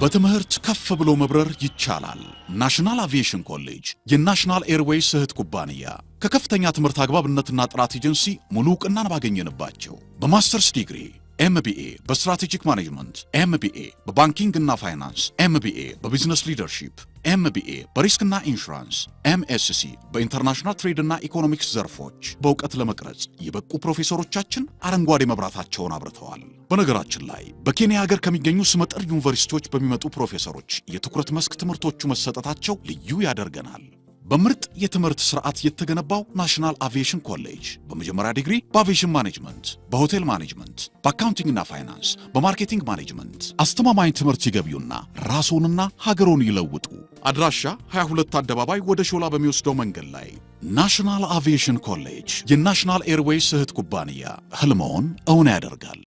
በትምህርት ከፍ ብሎ መብረር ይቻላል። ናሽናል አቪዬሽን ኮሌጅ የናሽናል ኤርዌይስ እህት ኩባንያ ከከፍተኛ ትምህርት አግባብነትና ጥራት ኤጀንሲ ሙሉ ዕውቅናን ባገኘንባቸው በማስተርስ ዲግሪ ኤምቢኤ በስትራቴጂክ ማኔጅመንት፣ ኤምቢኤ በባንኪንግ እና ፋይናንስ፣ ኤምቢኤ በቢዝነስ ሊደርሺፕ፣ ኤምቢኤ በሪስክና ኢንሹራንስ፣ ኤምኤስሲ በኢንተርናሽናል ትሬድ እና ኢኮኖሚክስ ዘርፎች በእውቀት ለመቅረጽ የበቁ ፕሮፌሰሮቻችን አረንጓዴ መብራታቸውን አብርተዋል። በነገራችን ላይ በኬንያ ሀገር ከሚገኙ ስመጥር ዩኒቨርሲቲዎች በሚመጡ ፕሮፌሰሮች የትኩረት መስክ ትምህርቶቹ መሰጠታቸው ልዩ ያደርገናል። በምርጥ የትምህርት ስርዓት የተገነባው ናሽናል አቪዬሽን ኮሌጅ በመጀመሪያ ዲግሪ በአቪዬሽን ማኔጅመንት፣ በሆቴል ማኔጅመንት፣ በአካውንቲንግ እና ፋይናንስ፣ በማርኬቲንግ ማኔጅመንት አስተማማኝ ትምህርት ይገቢውና ራስዎንና ሀገሮን ይለውጡ። አድራሻ 22 አደባባይ ወደ ሾላ በሚወስደው መንገድ ላይ። ናሽናል አቪዬሽን ኮሌጅ የናሽናል ኤርዌይስ እህት ኩባንያ ህልሞን እውን ያደርጋል።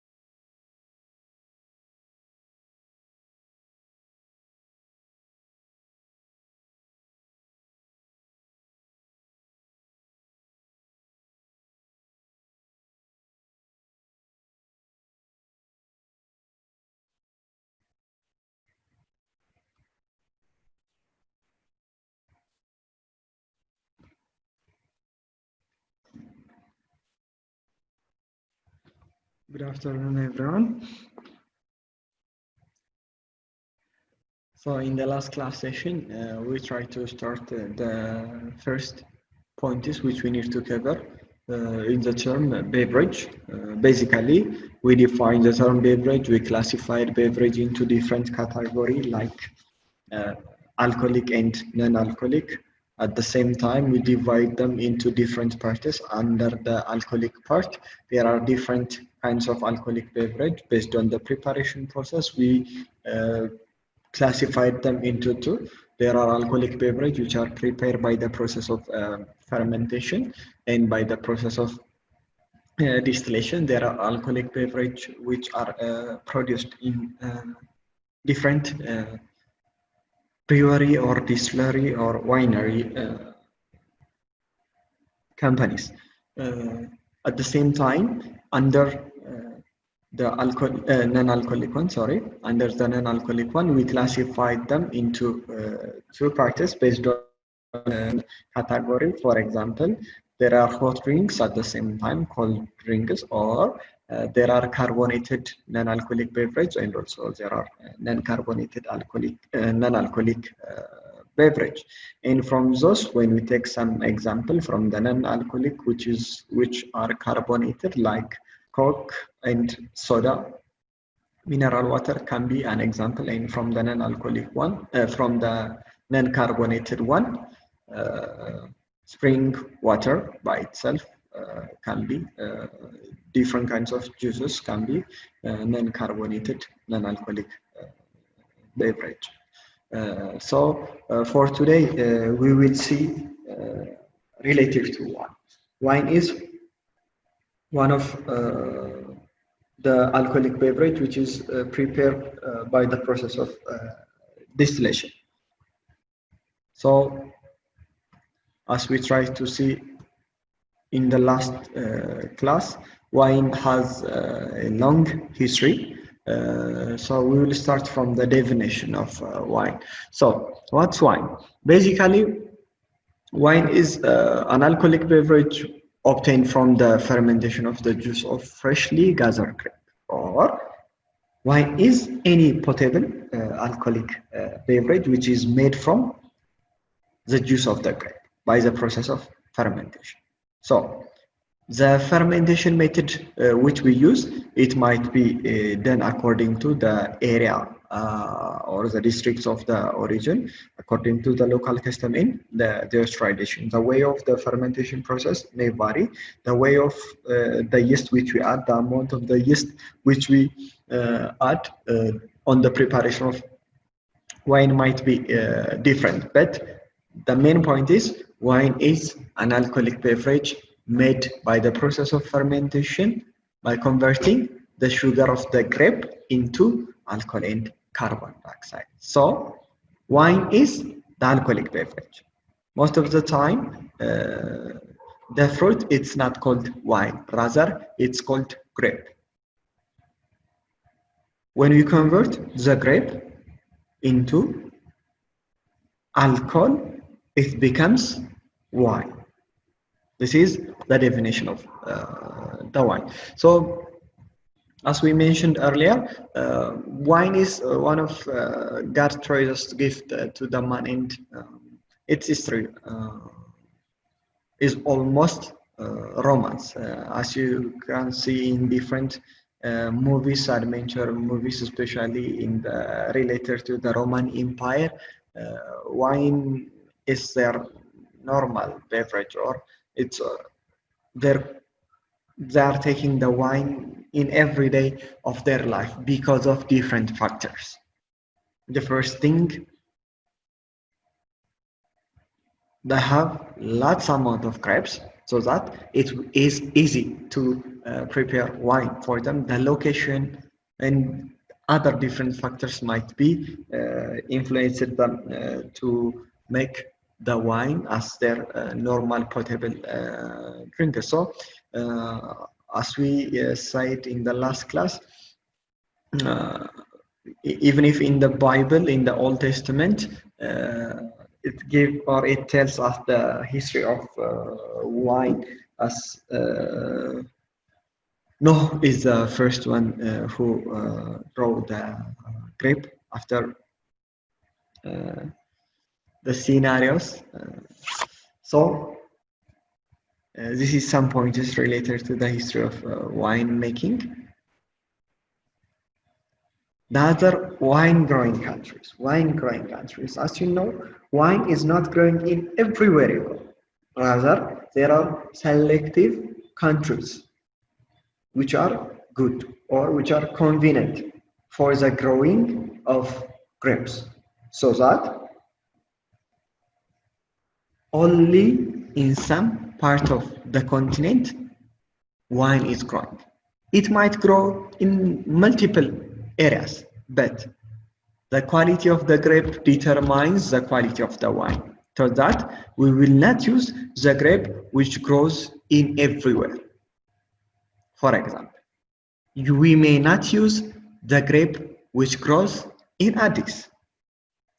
Good afternoon, everyone. So in the last class session, we tried to start the first points which we need to cover in the term beverage. Basically, we define the term beverage. We classified beverage into different categories like alcoholic and non-alcoholic. At the same time, we divide them into different parts. Under the alcoholic part, there are different kinds of alcoholic beverage. Based on the preparation process, we classified them into two. There are alcoholic beverage which are prepared by the process of fermentation and by the process of distillation. There are alcoholic beverage which are produced in different brewery or distillery or winery companies. At the same time, under the non-alcoholic one, under the non-alcoholic one, we classified them into two parts based on category. For example, there are hot drinks at the same time, cold drinks, or there are carbonated non-alcoholic beverage, and also there are non-carbonated non-alcoholic beverage. And from those, when we take some example from the non-alcoholic, which are carbonated, like Coke and soda, mineral water can be an example. And from the non-alcoholic one, from the non-carbonated one, spring water by itself can be, different kinds of juices can be non-carbonated, non-alcoholic beverage. So for today, we will see relative to wine. Wine is one of the alcoholic beverage which is prepared by the process of distillation. So as we try to see in the last class, wine has a long history. So we will start from the definition of wine. So what's wine? Basically, wine is an alcoholic beverage obtained from the fermentation of the juice of freshly gathered grape. Or wine is any potable alcoholic beverage which is made from the juice of the grape by the process of fermentation. So the fermentation method which we use, it might be done according to the area or the districts of the origin, according to the local custom in their tradition. The way of the fermentation process may vary. The way of the yeast which we add, the amount of the yeast which we add on the preparation of wine might be different. But the main point is wine is an alcoholic beverage made by the process of fermentation by converting the sugar of the grape into alcohol and carbon dioxide. So wine is the alcoholic beverage. Most of the time, the fruit, it's not called wine, rather it's called grape. When we convert the grape into alcohol, it becomes wine. This is the definition of the wine. So, as we mentioned earlier, wine is one of God's choicest gift to the man, and its history is almost romance, as you can see in different movies, adventure movies, especially in the related to the Roman Empire. Wine is their normal beverage, or it's they are taking the wine in every day of their life because of different factors. The first thing, they have lots amount of grapes so that it is easy to prepare wine for them. The location and other different factors might be influenced them to make the wine as their normal potable drinker. So as we said in the last class, even if in the Bible, in the Old Testament, it gives or it tells us the history of wine, as Noah is the first one who grew the grape after the scenarios. So this is some points related to the history of wine making. The other wine growing countries, as you know, wine is not growing in everywhere you go. Rather, there are selective countries which are good or which are convenient for the growing of grapes, so that only in some part of the continent wine is growing. It might grow in multiple areas, but the quality of the grape determines the quality of the wine. So that we will not use the grape which grows in everywhere. For example, we may not use the grape which grows in Addis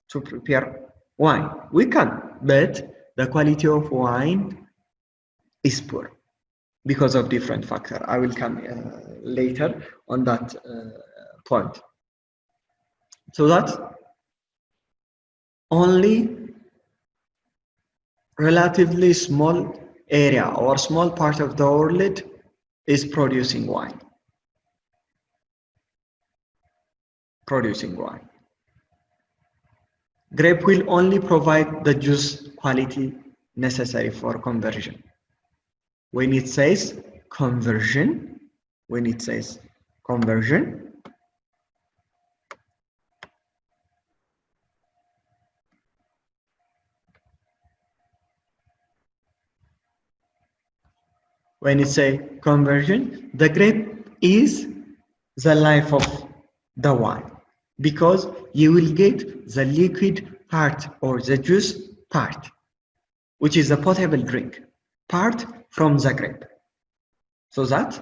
to prepare wine. We can, but the quality of wine is poor because of different factors. I will come later on that point. So that only relatively small area or small part of the world is producing wine. Grape will only provide the juice quality necessary for conversion. When it says conversion, the grape is the life of the wine, because you will get the liquid part or the juice part, which is a potable drink part from the grape. So that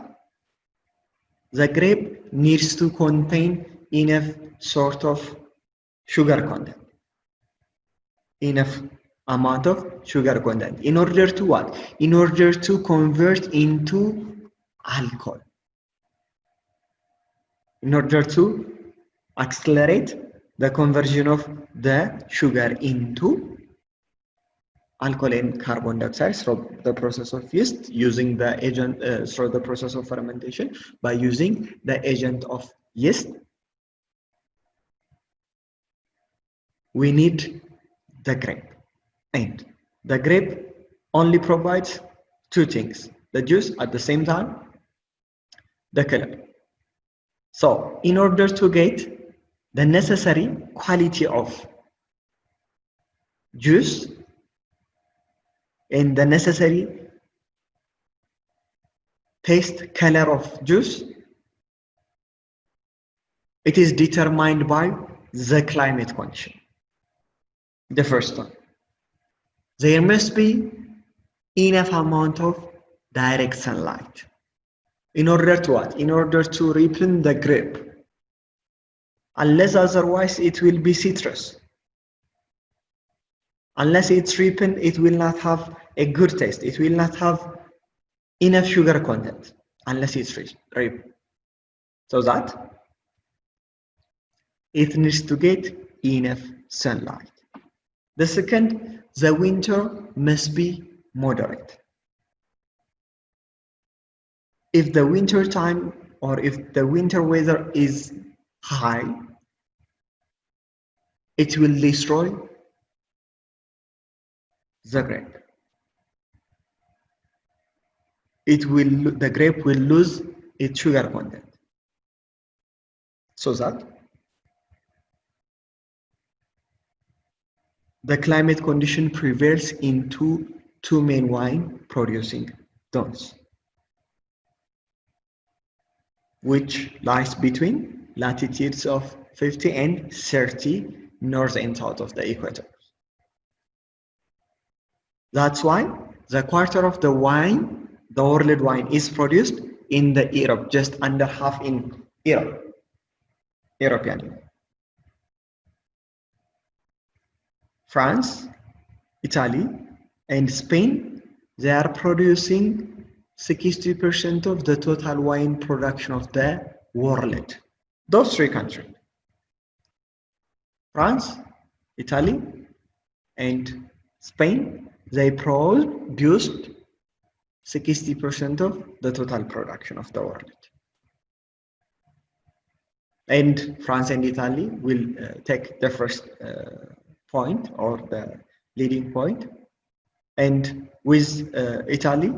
the grape needs to contain enough sort of sugar content, enough amount of sugar content. In order to what? In order to convert into alcohol. In order to accelerate the conversion of the sugar into alcohol and carbon dioxide through the process of yeast, using the agent through the process of fermentation by using the agent of yeast. We need the grape, and the grape only provides two things: the juice, at the same time the color. So in order to get the necessary quality of juice and the necessary taste, color of juice, it is determined by the climate condition. The first one, there must be enough amount of direct sunlight. In order to what? In order to ripen the grape Unless otherwise, it will be citrus. Unless it's ripened, it will not have a good taste. It will not have enough sugar content unless it's ripe. So that it needs to get enough sunlight. The second, the winter must be moderate. If the winter time or if the winter weather is high, it will destroy the grape. The grape will lose its sugar content. So that the climate condition prevails in two main wine producing zones, which lies between latitudes of 50 and 30 north and south of the equator. That's why the quarter of the wine, the world wine, is produced in the Europe, just under half in Europe, European Union. France, Italy, and Spain, they are producing 60% of the total wine production of the world. Those three countries, France, Italy, and Spain, they produced 60% of the total production of the world. And France and Italy will take the first point or the leading point, and with Italy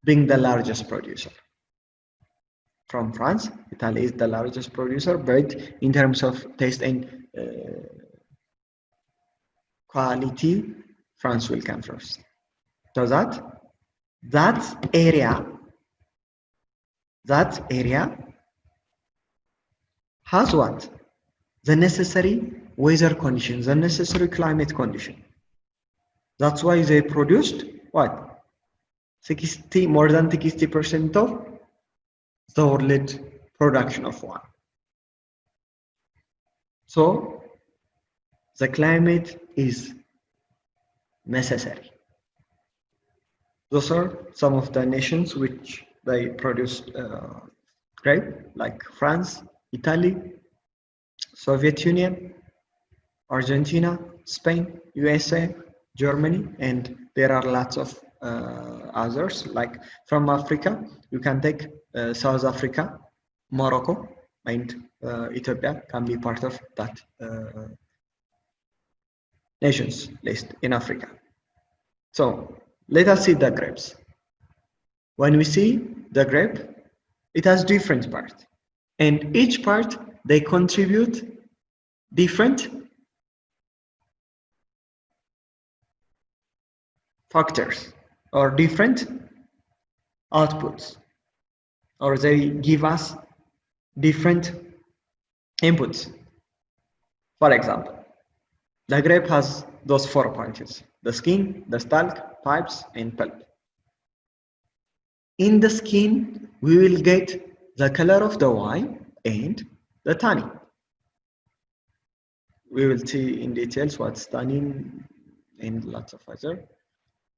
being the largest producer. From France, Italy is the largest producer, but in terms of taste and quality, France will come first. So that area has what? The necessary weather conditions, the necessary climate condition. That's why they produced what? More than 60% of the world production of wine. So the climate is necessary. Those are some of the nations which they produced grape, like France, Italy, Soviet Union, Argentina, Spain, USA, Germany, and there are lots of others. Like from Africa, you can take South Africa, Morocco, and Ethiopia can be part of that nations list in Africa. So let us see the grapes. When we see the grape, it has different parts, and each part they contribute different factors or different outputs, or they give us different inputs. For example, the grape has those four parts: the skin, the stalk, pipes, and pulp. In the skin, we will get the color of the wine and the tannin. We will see in details what's tannin and lots of other.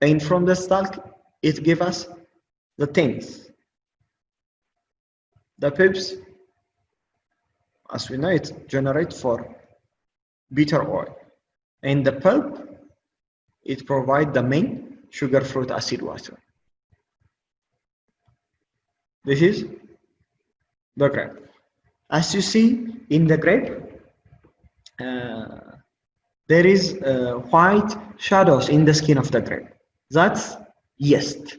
And from the stalk, it gives us the tannins. The pulps, as we know, it generates for bitter oil. And the pulp, it provides the main sugar fruit acid water. This is the grape. As you see in the grape, there is white shadows in the skin of the grape. That's yeast.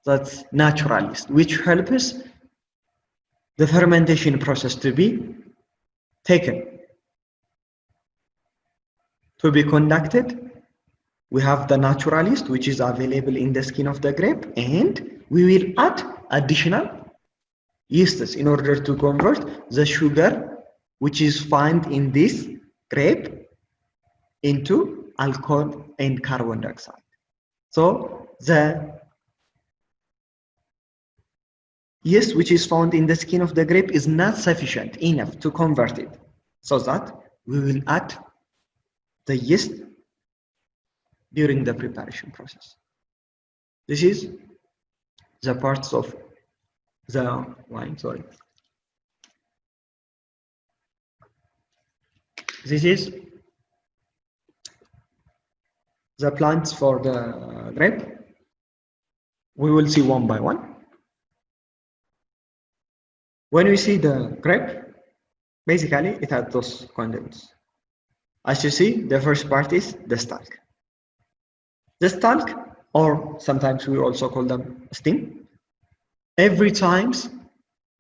That's natural yeast, which helps the fermentation process to be taken, to be conducted. We have the natural yeast, which is available in the skin of the grape, and we will add additional yeasts in order to convert the sugar which is found in this grape into alcohol and carbon dioxide. So the yeast which is found in the skin of the grape is not sufficient enough to convert it, so that we will add the yeast during the preparation process. This is the parts of the wine, sorry. This is the plants for the grape. We will see one by one. When we see the grape, basically it has those contents. As you see, the first part is the stalk. The stalk, or sometimes we also call them stem. Every time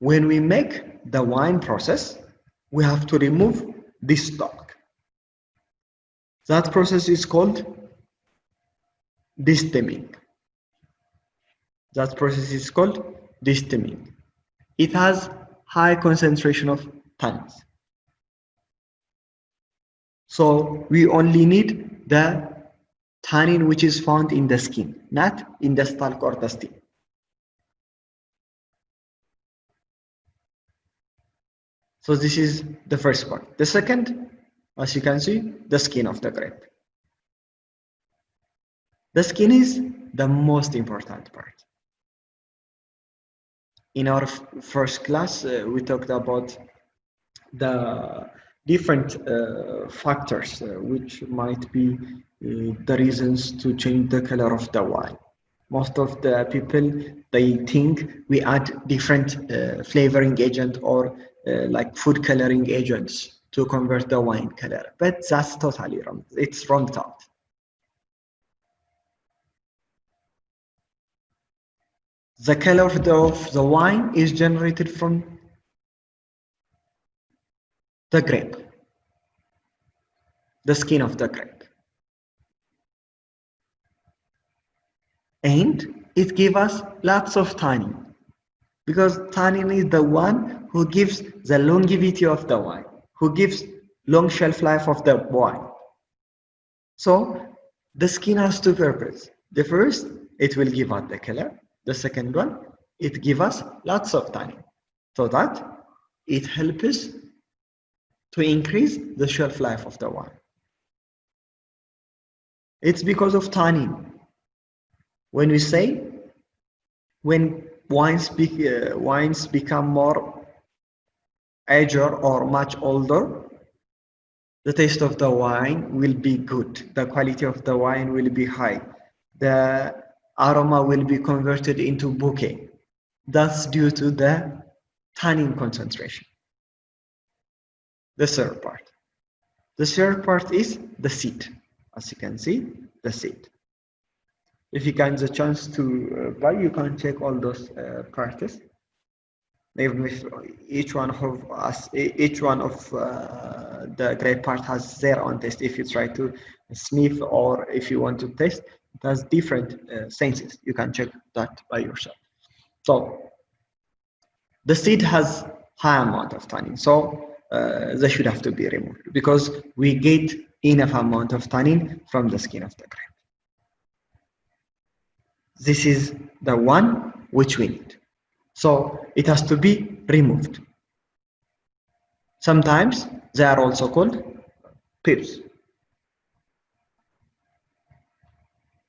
when we make the wine process, we have to remove this stalk. That process is called destemming. That process is called destemming. It has high concentration of tannins. So we only need the tannin which is found in the skin, not in the stalk or the stem. So this is the first part. The second, as you can see, the skin of the grape. The skin is the most important part. In our first class, we talked about the different factors which might be the reasons to change the color of the wine. Most of the people, they think we add different flavoring agent or like food coloring agents to convert the wine color, but that's totally wrong. It's wrong thought. The color of the wine is generated from the grape, the skin of the grape. And it gives us lots of tannin, because tannin is the one who gives the longevity of the wine, who gives long shelf life of the wine. So the skin has two purposes. The first, it will give us the color. The second one, it gives us lots of tannin, so that it helps us to increase the shelf life of the wine. It's because of tannin. When we say, when wines become more aged or much older, the taste of the wine will be good. The quality of the wine will be high. The aroma will be converted into bouquet. That's due to the tannin concentration. The third part. The third part is the seed. As you can see, the seed. If you get the chance to buy, you can check all those parts. Even if each one of the grape part has their own taste. If you try to sniff or if you want to taste, it has different senses. You can check that by yourself. So the seed has high amount of tannin, so they should have to be removed, because we get enough amount of tannin from the skin of the grape. This is the one which we need. So it has to be removed. Sometimes they are also called pips.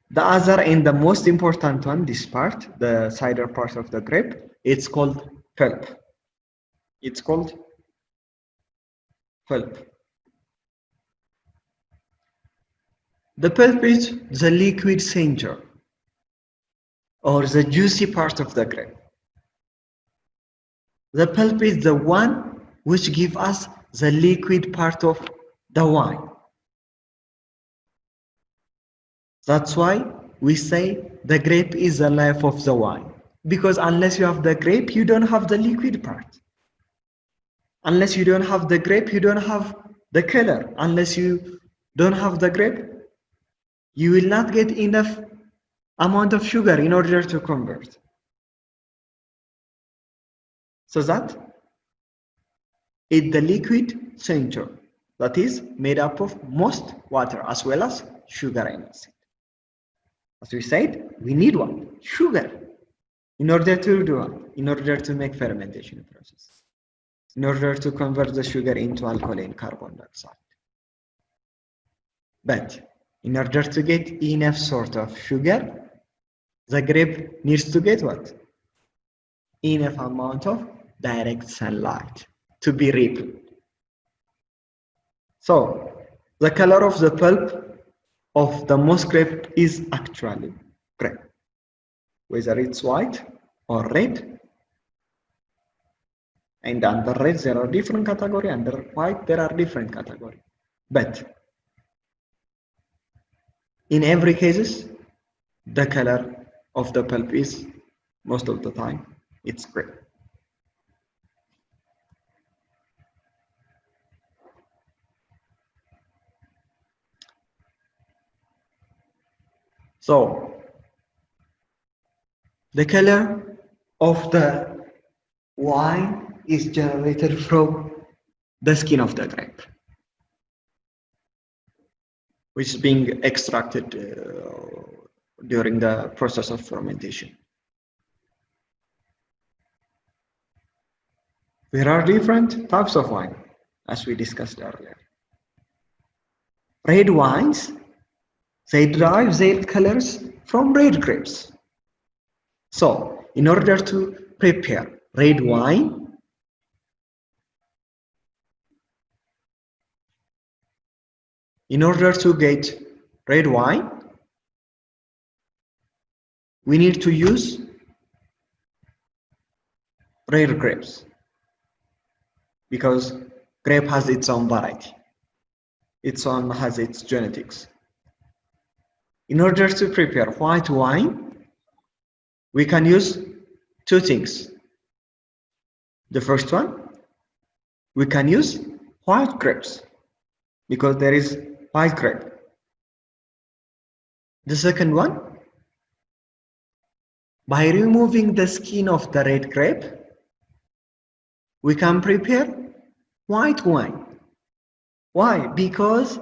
The other and the most important one, this part, the cider part of the grape, it's called pulp. It's called pulp. The pulp is the liquid center or the juicy part of the grape. The pulp is the one which gives us the liquid part of the wine. That's why we say the grape is the life of the wine. Because unless you have the grape, you don't have the liquid part. Unless you don't have the grape, you don't have the color. Unless you don't have the grape, you will not get enough amount of sugar in order to convert. So that is the liquid center that is made up of most water as well as sugar and acid. As we said, we need what? Sugar. In order to do what? In order to make fermentation process. In order to convert the sugar into alcohol and carbon dioxide. But in order to get enough sort of sugar, the grape needs to get what? Enough amount of direct sunlight to be ripened. So the color of the pulp of the most grape is actually grape, whether it's white or red. And under red there are different category, under white there are different category. But in every cases, the color of the pulp is most of the time it's grape. So the color of the wine is generated from the skin of the grape, which is being extracted during the process of fermentation. There are different types of wine, as we discussed earlier. Red wines, they derive their colors from red grapes. So, in order to prepare red wine, in order to get red wine, we need to use red grapes because grape has its own variety. Has its genetics. In order to prepare white wine, we can use two things. The first one, we can use white grapes because there is white grape. The second one, by removing the skin of the red grape, we can prepare white wine. Why? Because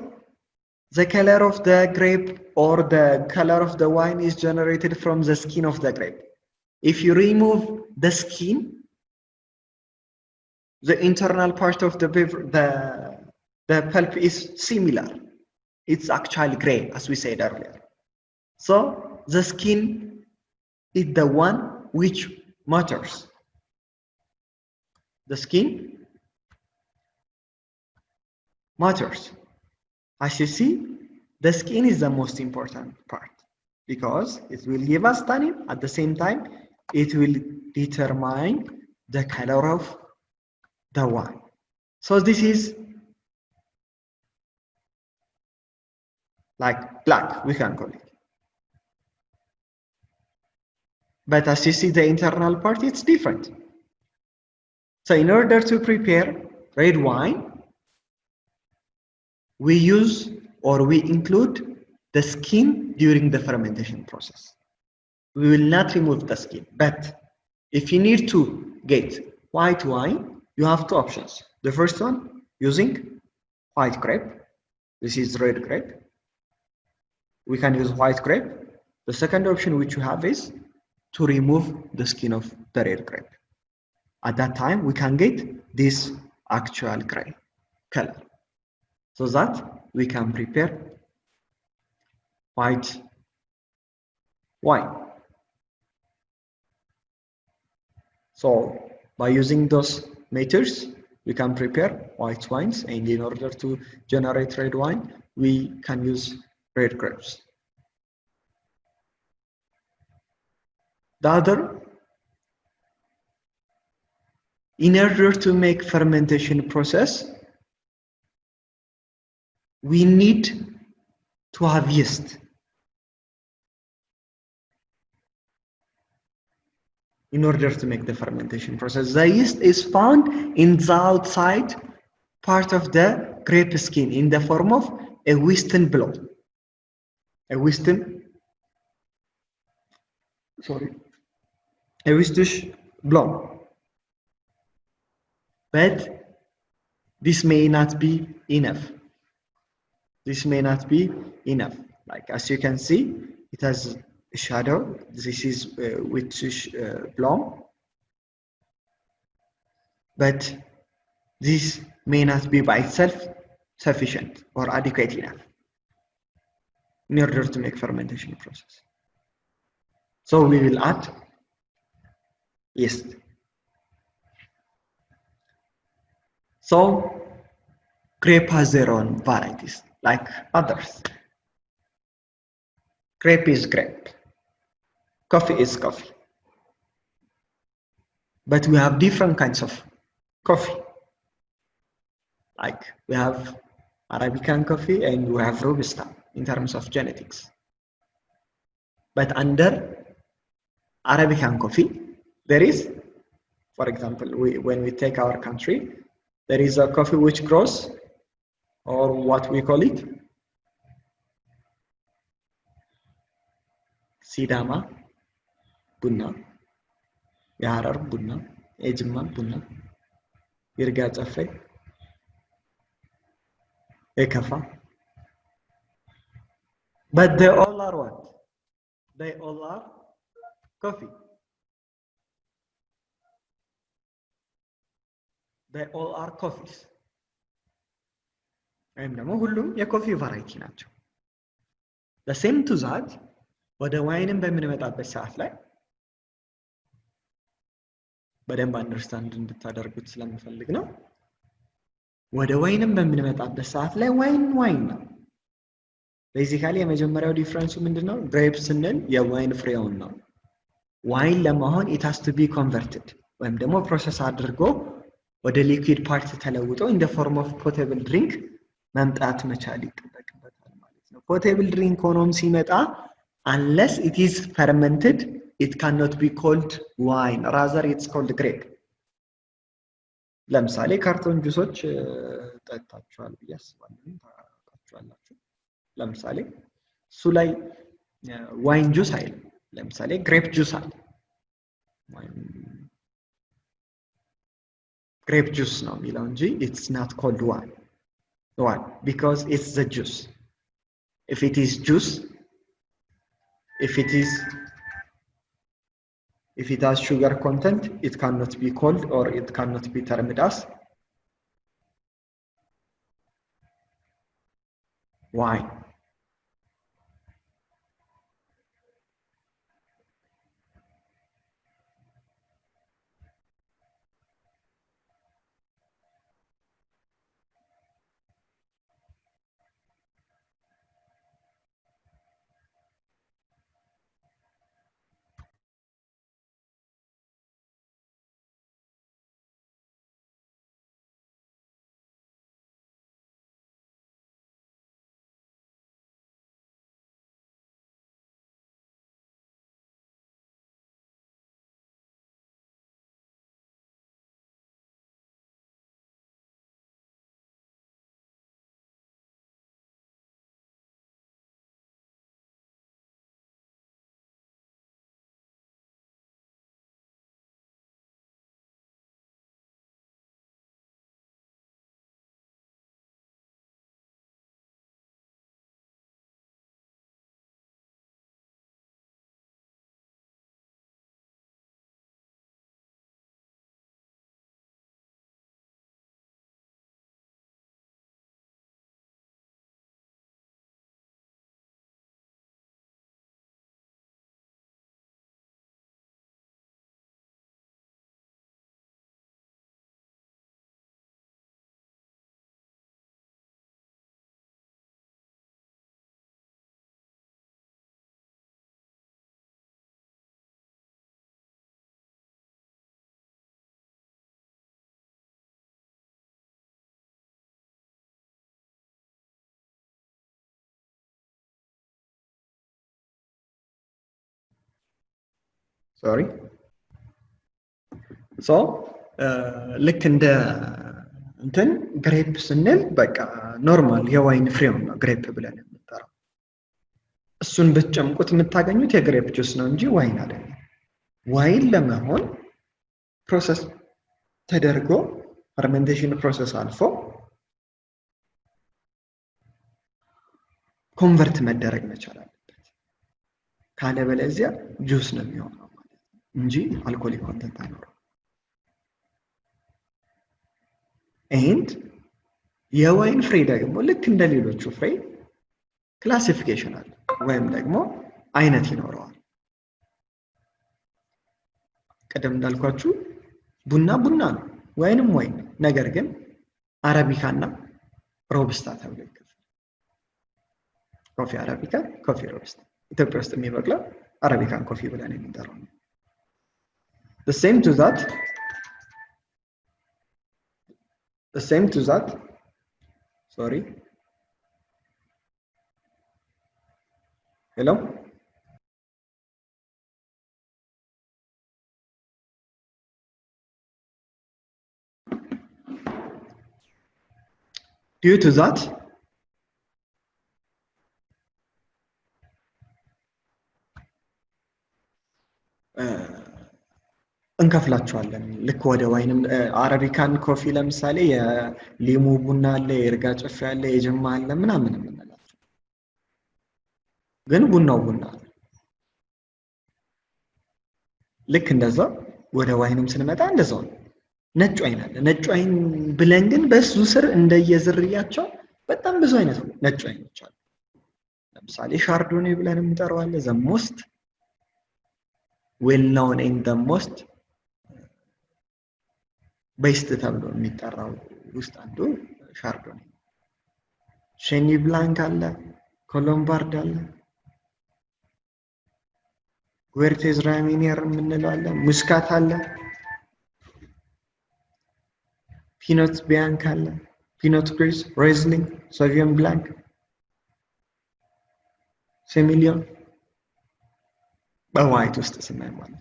the color of the grape or the color of the wine is generated from the skin of the grape. If you remove the skin, the internal part of the pulp is similar. It's actually gray, as we said earlier. So the skin is the one which matters. The skin matters. As you see, the skin is the most important part because it will give us tannin. At the same time, it will determine the color of the wine. So this is like black, we can call it. But as you see, the internal part, it's different. So in order to prepare red wine, we use or we include the skin during the fermentation process. We will not remove the skin, but if you need to get white wine, you have two options. The first one, using white grape. This is red grape. We can use white grape. The second option which you have is to remove the skin of the red grape. At that time, we can get this actual gray color, so that we can prepare white wine. So by using those methods, we can prepare white wines, and in order to generate red wine, we can use red grapes. The other, in order to make fermentation process, we need to have yeast. In order to make the fermentation process, the yeast is found in the outside part of the grape skin in the form of a wheaten blow. A wheatish blow. But this may not be enough. This may not be enough. Like as you can see, it has shadow. This is which is bloom, but this may not be by itself sufficient or adequate enough in order to make fermentation process. So we will add yeast. So grape has their own varieties like others. Grape is grape. Coffee is coffee. But we have different kinds of coffee. Like we have Arabican coffee and we have Robusta in terms of genetics. But under Arabican coffee, there is, for example, when we take our country, there is a coffee which grows, or what we call it, Sidama Bunna, Yarar Bunna, Ejma Bunna, Irga Chafe, Ekafa. But they all are what? They all are coffee. They all are coffees. ወይም ደግሞ ሁሉም የኮፊ ቫራይቲ ናቸው። the same to that ወደ ዋይንም በምንመጣበት ሰዓት ላይ በደንብ አንደርስታንድ እንድታደርጉት ስለምፈልግ ነው። ወደ ዋይንም በምንመጣበት ሰዓት ላይ ዋይን ነው። ቤዚካሊ የመጀመሪያው ዲፈረንሱ ምንድነው? ግሬፕ ስንል የዋይን ፍሬውን ነው። ዋይን ለመሆን it has to be converted ወይም ደግሞ ፕሮሰስ አድርጎ ወደ ሊኩዊድ ፓርት ተለውጦ in the form of potable drink መምጣት መቻል ይጠበቅበታል ማለት ነው። potable drink ሆኖም ሲመጣ unless it is fermented it cannot be called wine, rather it's called grape. ለምሳሌ ካርቶን ጁሶች ጠጣችኋል ብዬ አስባለሁ፣ ታውቃላችሁ። ለምሳሌ እሱ ላይ ዋይን ጁስ አይልም። ለምሳሌ ግሬፕ ጁስ አለ። ግሬፕ ጁስ ነው የሚለው እንጂ it's not called wine. Why? Because it's the juice. If it is juice, if it has sugar content, it cannot be called or it cannot be termed as wine. Sorry. So ልክ እንደ እንትን ግሬፕ ስንል በቃ ኖርማል የዋይን ፍሬው ነው ግሬፕ ብለን የምንጠራው። እሱን ብትጨምቁት የምታገኙት የግሬፕ ጁስ ነው እንጂ ዋይን አይደለም። ዋይን ለመሆን ፕሮሰስ ተደርጎ ፈርሜንቴሽን ፕሮሰስ አልፎ ኮንቨርት መደረግ መቻል አለበት። ካለበለዚያ ጁስ ነው የሚሆነው ማለት እንጂ አልኮሊክ ኮንተንት አይኖረው። and የዋይን ፍሬ ደግሞ ልክ እንደ ሌሎቹ ፍሬ ክላሲፊኬሽን አለ ወይም ደግሞ አይነት ይኖረዋል። ቀደም እንዳልኳችሁ ቡና ነው፣ ወይንም ወይን። ነገር ግን አረቢካና ሮቡስታ ተብሎ ይከፈላል። ኮፊ አረቢካ፣ ኮፊ ሮቡስታ። ኢትዮጵያ ውስጥ የሚበቅለው አረቢካን ኮፊ ብለን የምንጠራው ነው። the same to that sorry hello due to that እንከፍላቸዋለን። ልክ ወደ ዋይንም አረቢካን ኮፊ ለምሳሌ የሊሙ ቡና አለ፣ የእርጋ ጨፌ አለ፣ የጀማ አለ ምናምን የምንላቸው ግን ቡና ልክ እንደዛ ወደ ዋይንም ስንመጣ እንደዛው ነው። ነጭ ዋይን አለ። ነጭ ዋይን ብለን ግን በሱ ስር እንደየዝርያቸው በጣም ብዙ አይነት ነጭ ዋይኖች አሉ። ለምሳሌ ሻርዶኔ ብለን የምንጠራው አለ። the most well known and the most best ተብሎ የሚጠራው ውስጥ አንዱ ሻርዶኔ። ሼኒ ብላንክ አለ፣ ኮሎምባርድ አለ፣ ጉዌርቴዝ ራሚኒየር የምንለው አለ፣ ሙስካት አለ፣ ፒኖት ቢያንክ አለ፣ ፒኖት ግሪስ፣ ሬዝሊንግ፣ ሶቪየን ብላንክ፣ ሴሚሊዮን በዋይት ውስጥ ስናይ ማለት ነው።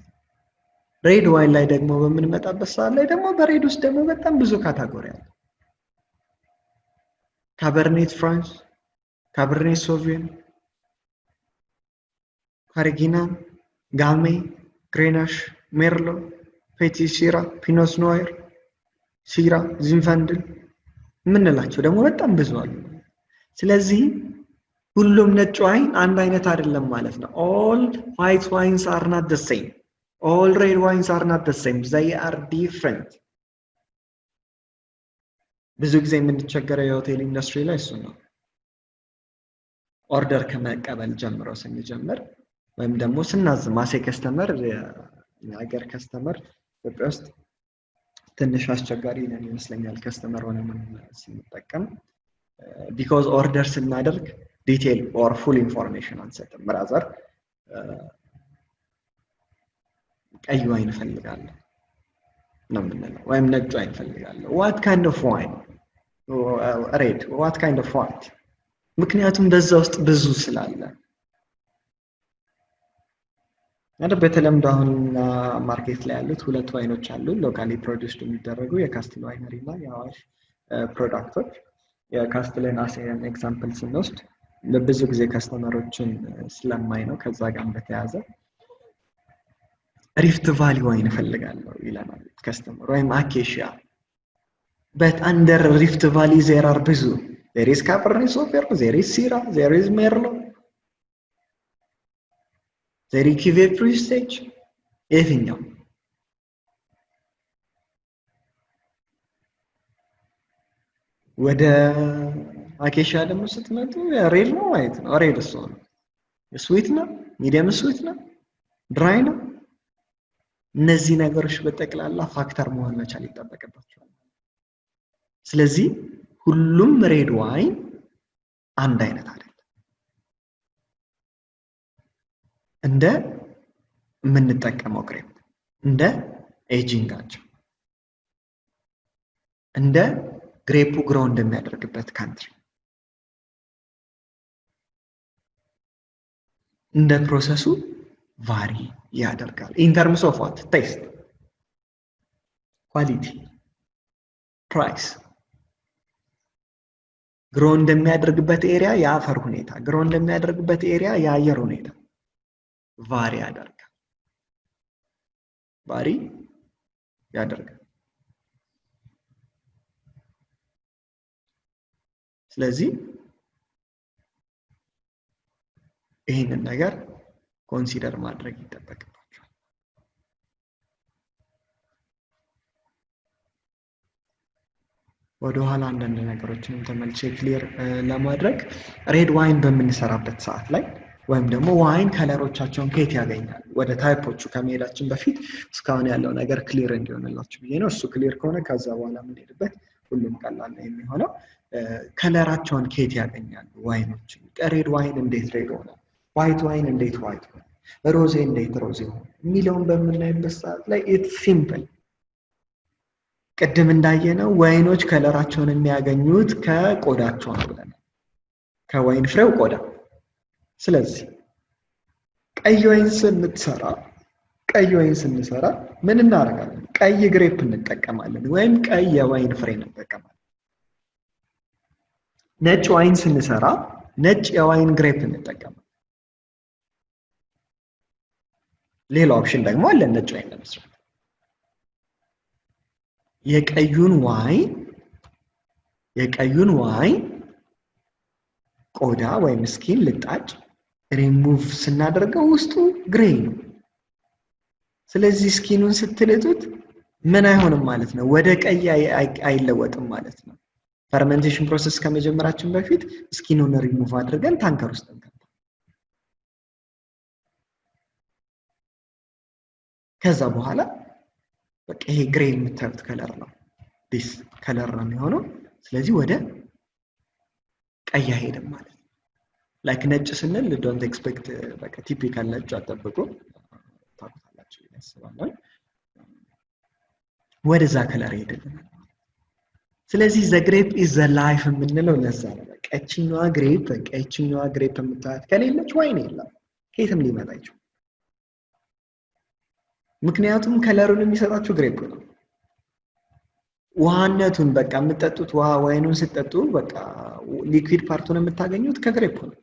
ሬድ ዋይን ላይ ደግሞ በምንመጣበት ሰዓት ላይ ደግሞ በሬድ ውስጥ ደግሞ በጣም ብዙ ካታጎሪ አለ። ካበርኔት ፍራንስ፣ ካበርኔት ሶቪየን፣ ካርጊናን፣ ጋሜ፣ ግሬናሽ፣ ሜርሎ፣ ፔቲ ሲራ፣ ፒኖት ኖይር፣ ሲራ፣ ዚንፋንድል የምንላቸው ደግሞ በጣም ብዙ አሉ። ስለዚህ ሁሉም ነጭ ዋይን አንድ አይነት አይደለም ማለት ነው። all white wines are not the same. all red wines are not the same. they are different. ብዙ ጊዜ የምንቸገረው የሆቴል ኢንዱስትሪ ላይ እሱ ነው። ኦርደር ከመቀበል ጀምሮ ስንጀምር ወይም ደግሞ ስናዝ ማሴ ከስተመር የሀገር ከስተመር ኢትዮጵያ ውስጥ ትንሽ አስቸጋሪ ነው ይመስለኛል ከስተመር ሆነ ምን ስንጠቀም because order ስናደርግ ዲቴል ኦር ፉል ኢንፎርሜሽን አንሰጥም። ራዘር ቀይ ዋይን እፈልጋለሁ ነው የምንለው ወይም ነጭ ዋይን እፈልጋለሁ። what kind of wine? red. what kind of white? ምክንያቱም በዛ ውስጥ ብዙ ስላለ አንተ በተለምዶ አሁን ማርኬት ላይ ያሉት ሁለት ዋይኖች አሉ ሎካሊ ፕሮዲውስድ የሚደረጉ የካስትል ዋይነሪ እና የአዋሽ ፕሮዳክቶች። የካስትልን አስ ኤን ኤግዛምፕል ስንወስድ ለብዙ ጊዜ ከስተመሮችን ስለማይ ነው ከዛ ጋር በተያያዘ ሪፍት ቫሊ ዋይን እፈልጋለሁ ይላል ከስተመር ወይም አኬሺያ። but under rift valley there are ብዙ there is cabernet sauvignon, there is syrah, there is merlot, there is cuvée prestige የትኛው ወደ አኬሺያ ደግሞ ስትመጡ ሬድ ነው ዋይት ነው። ሬድ እሱ ነው ስዊት ነው፣ ሚዲየም ስዊት ነው፣ ድራይ ነው። እነዚህ ነገሮች በጠቅላላ ፋክተር መሆን መቻል ይጠበቅባቸዋል። ስለዚህ ሁሉም ሬድ ዋይን አንድ አይነት አይደለም። እንደ የምንጠቀመው ግሬፕ፣ እንደ ኤጂንጋቸው፣ እንደ ግሬፑ ግሮው እንደሚያደርግበት ካንትሪ፣ እንደ ፕሮሰሱ ቫሪ ያደርጋል። ኢን ተርምስ ኦፍ ዋት ቴስት፣ ኳሊቲ፣ ፕራይስ፣ ግሮ እንደሚያደርግበት ኤሪያ የአፈር ሁኔታ፣ ግሮ እንደሚያደርግበት ኤሪያ የአየር ሁኔታ ቫሪ ያደርጋል። ቫሪ ያደርጋል። ስለዚህ ይህንን ነገር ኮንሲደር ማድረግ ይጠበቅባቸዋል። ወደ ኋላ አንዳንድ ነገሮችንም ተመልሼ ክሊር ለማድረግ ሬድ ዋይን በምንሰራበት ሰዓት ላይ ወይም ደግሞ ዋይን ከለሮቻቸውን ከየት ያገኛል ወደ ታይፖቹ ከመሄዳችን በፊት እስካሁን ያለው ነገር ክሊር እንዲሆንላችሁ ብዬ ነው። እሱ ክሊር ከሆነ ከዛ በኋላ የምንሄድበት ሁሉም ቀላል ነው የሚሆነው። ከለራቸውን ከየት ያገኛሉ ዋይኖች? ሬድ ዋይን እንዴት ሬድ ሆነ፣ ዋይት ዋይን እንዴት ዋይት ሆነ፣ ሮዜ እንዴት ሮዜ ሆነ የሚለውን በምናይበት ሰዓት ላይ ኢትስ ሲምፕል። ቅድም እንዳየነው ወይኖች ከለራቸውን የሚያገኙት ከቆዳቸው ነው ብለናል፣ ከወይን ፍሬው ቆዳ። ስለዚህ ቀይ ወይን ስንሰራ ምን እናደርጋለን? ቀይ ግሬፕ እንጠቀማለን ወይም ቀይ የወይን ፍሬ እንጠቀማለን። ነጭ ዋይን ስንሰራ ነጭ የዋይን ግሬፕ እንጠቀማለን። ሌላ ኦፕሽን ደግሞ አለ ነጭ ዋይን ለመስራት። የቀዩን ዋይን ቆዳ ወይም ስኪን ልጣጭ ሪሙቭ ስናደርገው ውስጡ ግሬ ነው። ስለዚህ ስኪኑን ስትልጡት ምን አይሆንም ማለት ነው? ወደ ቀይ አይለወጥም ማለት ነው። ፈርመንቴሽን ፕሮሰስ ከመጀመራችን በፊት ስኪኑን ሪሙቭ አድርገን ታንከር ውስጥ እንከታለን። ከዛ በኋላ በቃ ይሄ ግሬ የምታዩት ከለር ነው፣ ዲስ ከለር ነው የሚሆነው። ስለዚህ ወደ ቀይ አይሄድም ማለት ነው። ላይክ ነጭ ስንል ዶንት ኤክስፔክት በቃ ቲፒካል ነጭ አጠብቁ ታውቃላችሁ ያስባለሁ። ወደዛ ከለር ይሄድልናል። ስለዚህ ዘ ግሬፕ ኢዝ ዘ ላይፍ የምንለው ለዛ ነው። በቃ እቺኛዋ ግሬፕ የምታዩት ከሌለች ዋይን የለም፣ ከየትም ሊመጣ ይችላል። ምክንያቱም ከለሩን የሚሰጣችሁ ግሬፕ ነው። ውሃነቱን በቃ የምትጠጡት ውሃ ወይኑን ስትጠጡ በቃ ሊኩዊድ ፓርቱን የምታገኙት ከግሬፕ ነው።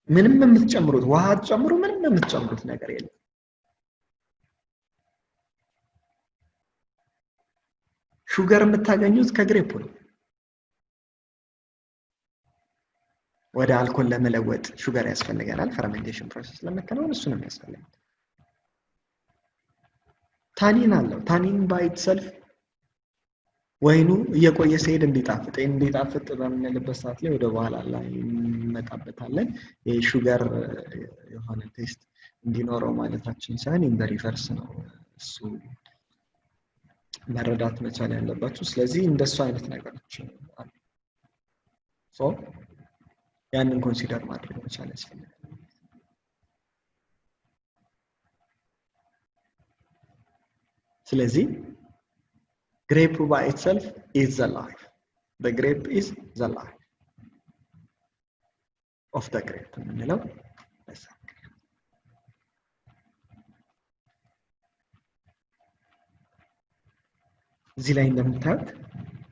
ምንም የምትጨምሩት ውሃ አትጨምሩ፣ ምንም የምትጨምሩት ነገር የለም። ሹገር የምታገኙት ከግሬፕ ነው። ወደ አልኮል ለመለወጥ ሹገር ያስፈልገናል፣ ፈርሜንቴሽን ፕሮሰስ ለመከናወን እሱንም ያስፈልጋል። ታኒን አለው። ታኒን ባይ ኢትሰልፍ ወይኑ እየቆየ ሲሄድ እንዲጣፍጥ በምንልበት ሰዓት ላይ ወደ በኋላ ላይ እንመጣበታለን። የሹገር የሆነ ቴስት እንዲኖረው ማለታችን ሳይሆን ኢን ሪቨርስ ነው እሱ መረዳት መቻል ያለባችሁ። ስለዚህ እንደሱ አይነት ነገሮች አሉ። ያንን ኮንሲደር ማድረግ መቻል ያስፈልጋል። ስለዚህ grape by itself is the life. The grape is the life of the grape. የምንለው እዚህ ላይ እንደምታዩት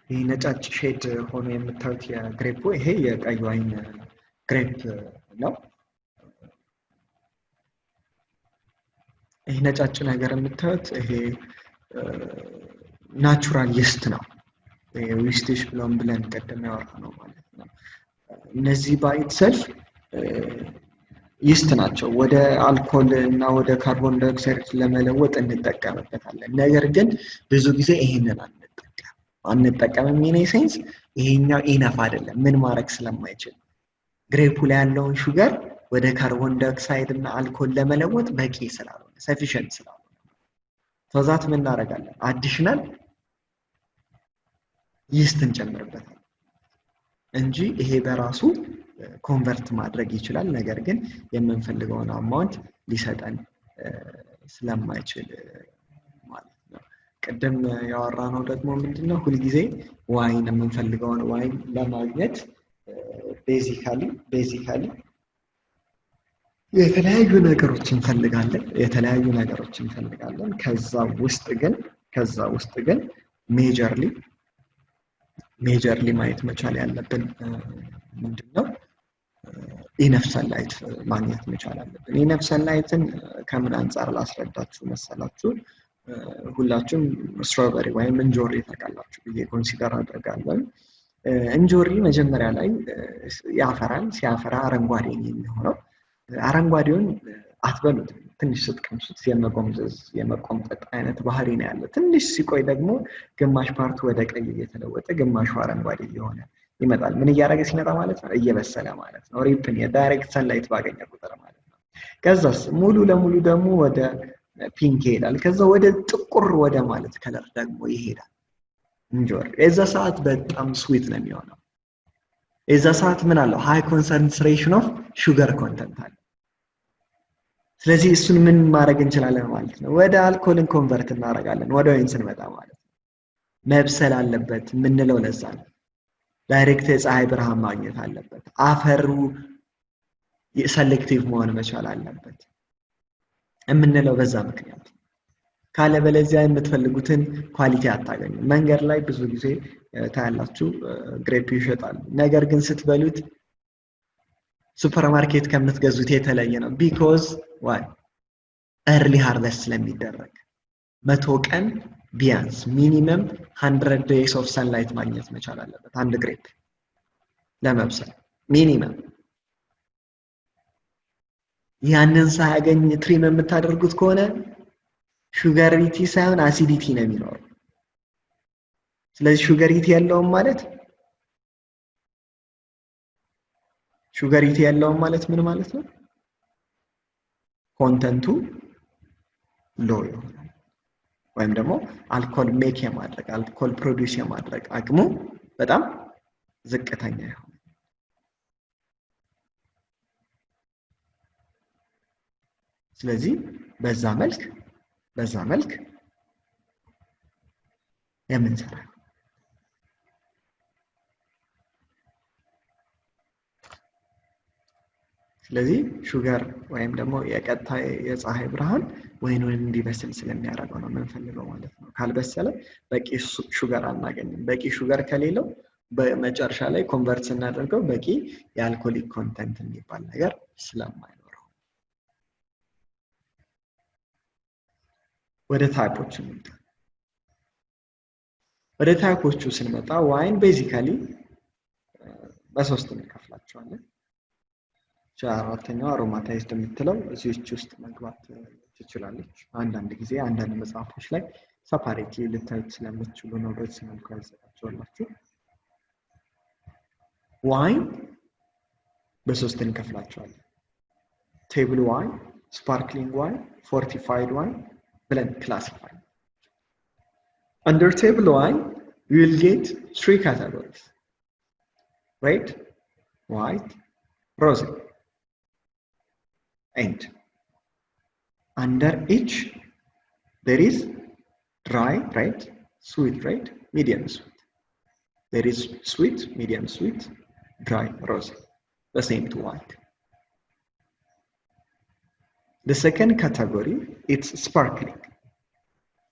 ይሄ ነጫጭ ሼድ ሆኖ የምታዩት የግሬፑ ይሄ የቀይ ዋይን ግሬፕ ነው። ይሄ ነጫጭ ነገር የምታዩት ይሄ ናቹራል ይስት ነው። ዊስቲሽ ብለን ቀደም ያወራነው ማለት ነው። እነዚህ ባይ ኢትሰልፍ ይስት ናቸው። ወደ አልኮል እና ወደ ካርቦን ዳይኦክሳይድ ለመለወጥ እንጠቀምበታለን። ነገር ግን ብዙ ጊዜ ይሄንን አንጠቀምም። ኢን ሴንስ ይሄኛው ኢነፍ አይደለም፣ ምን ማድረግ ስለማይችል ግሬፑ ላይ ያለውን ሹገር ወደ ካርቦን ዳይኦክሳይድ እና አልኮል ለመለወጥ በቂ ስላልሆነ ሰፊሸንት ስላልሆነ ተዛት ምን እናደርጋለን? አዲሽናል ይስት እንጨምርበታለን እንጂ ይሄ በራሱ ኮንቨርት ማድረግ ይችላል። ነገር ግን የምንፈልገውን አማውንት ሊሰጠን ስለማይችል ማለት ነው። ቅድም ያወራነው ደግሞ ምንድነው? ሁልጊዜ ዋይን የምንፈልገውን ዋይን ለማግኘት ቤዚካሊ የተለያዩ ነገሮችን እንፈልጋለን። ከዛ ውስጥ ግን ሜጀርሊ ማየት መቻል ያለብን ምንድነው? ኢነፍ ሰንላይት ማግኘት መቻል አለብን። ኢነፍ ሰንላይትን ከምን አንፃር ላስረዳችሁ መሰላችሁ? ሁላችሁም ስትሮበሪ ወይም እንጆሪ ታውቃላችሁ ብዬ ኮንሲደር አደርጋለሁ። እንጆሪ መጀመሪያ ላይ ያፈራል። ሲያፈራ አረንጓዴ ነው የሚሆነው። አረንጓዴውን አትበሉት ትንሽ ስትቀምሱት የመቆምዘዝ የመቆምጠጥ አይነት ባህሪ ነው ያለው ትንሽ ሲቆይ ደግሞ ግማሽ ፓርቱ ወደ ቀይ እየተለወጠ ግማሹ አረንጓዴ እየሆነ ይመጣል ምን እያደረገ ሲመጣ ማለት ነው እየበሰለ ማለት ነው ሪፕን የዳይሬክት ሰንላይት ባገኘ ቁጥር ማለት ነው ከዛስ ሙሉ ለሙሉ ደግሞ ወደ ፒንክ ይሄዳል ከዛ ወደ ጥቁር ወደ ማለት ከለር ደግሞ ይሄዳል እንጆር የዛ ሰዓት በጣም ስዊት ነው የሚሆነው የዛ ሰዓት ምን አለው ሃይ ኮንሰንትሬሽን ኦፍ ሹገር ኮንተንት አለ ስለዚህ እሱን ምን ማድረግ እንችላለን ማለት ነው ወደ አልኮልን ኮንቨርት እናደርጋለን ወደ ወይን ስንመጣ ማለት ነው መብሰል አለበት ምንለው ለዛ ነው ዳይሬክት የፀሐይ ብርሃን ማግኘት አለበት አፈሩ ሴሌክቲቭ መሆን መቻል አለበት እምንለው በዛ ምክንያት ካለ በለዚያ የምትፈልጉትን ኳሊቲ አታገኙ መንገድ ላይ ብዙ ጊዜ ታያላችሁ ግሬፕ ይሸጣሉ ነገር ግን ስትበሉት ሱፐርማርኬት ከምትገዙት የተለየ ነው because why early harvest ስለሚደረግ 100 ቀን ቢያንስ ሚኒመም 100 days of sunlight ማግኘት መቻል አለበት አንድ ግሬፕ ለመብሰል ሚኒመም ያንን ሳያገኝ ትሪም የምታደርጉት ከሆነ ሹገሪቲ ሳይሆን አሲዲቲ ነው የሚኖረው ስለዚህ ሹገሪቲ ያለውም ማለት ሹገሪቲ ያለውም ማለት ምን ማለት ነው ኮንተንቱ ሎ ይሆናል ወይም ደግሞ አልኮል ሜክ የማድረግ አልኮል ፕሮዲዩስ የማድረግ አቅሙ በጣም ዝቅተኛ ይሆናል ስለዚህ በዛ መልክ የምንሰራ ስለዚህ ሹገር ወይም ደግሞ የቀጥታ የፀሐይ ብርሃን ወይኑን እንዲበስል ስለሚያደርገው ነው የምንፈልገው ማለት ነው ካልበሰለ በቂ ሹገር አናገኝም በቂ ሹገር ከሌለው በመጨረሻ ላይ ኮንቨርት ስናደርገው በቂ የአልኮሊክ ኮንተንት የሚባል ነገር ስለማይኖረው ወደ ታይፖቹ እንምጣ ወደ ታይፖቹ ስንመጣ ዋይን ቤዚካሊ በሶስት እንከፍላቸዋለን አራተኛው አሮማታይዝድ የምትለው እዚህች ውስጥ መግባት ትችላለች አንዳንድ ጊዜ አንዳንድ መጽሐፎች ላይ ሰፓሬትሊ ልታዩት ስለምትችሉ ነው በዚህ መልኩ ያዘጋጀውላችሁ ዋይን በሶስት እንከፍላቸዋለን ቴብል ዋይን ስፓርክሊንግ ዋይን ፎርቲፋይድ ዋይን ብለን ክላሲፋይ under table wine you will get three categories red white rosé and under each there is dry right sweet right medium sweet there is sweet medium sweet dry rosé the same to white the second category it's sparkling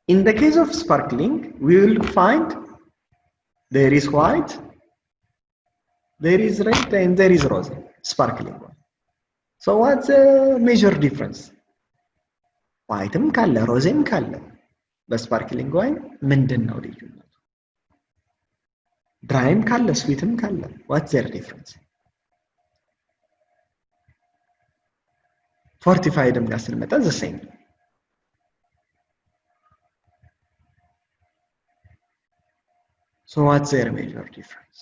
in the case of sparkling we will find there is white there is red and there is rosé sparkling one so what's the major difference white ካለ ሮዜም ካለ በስፓርክሊንግ ዋይን ምንድነው ልዩነቱ ድራይም ካለ ስዊትም ካለ what's their difference fortifiedም ጋር ስንመጣ the same so what's their major difference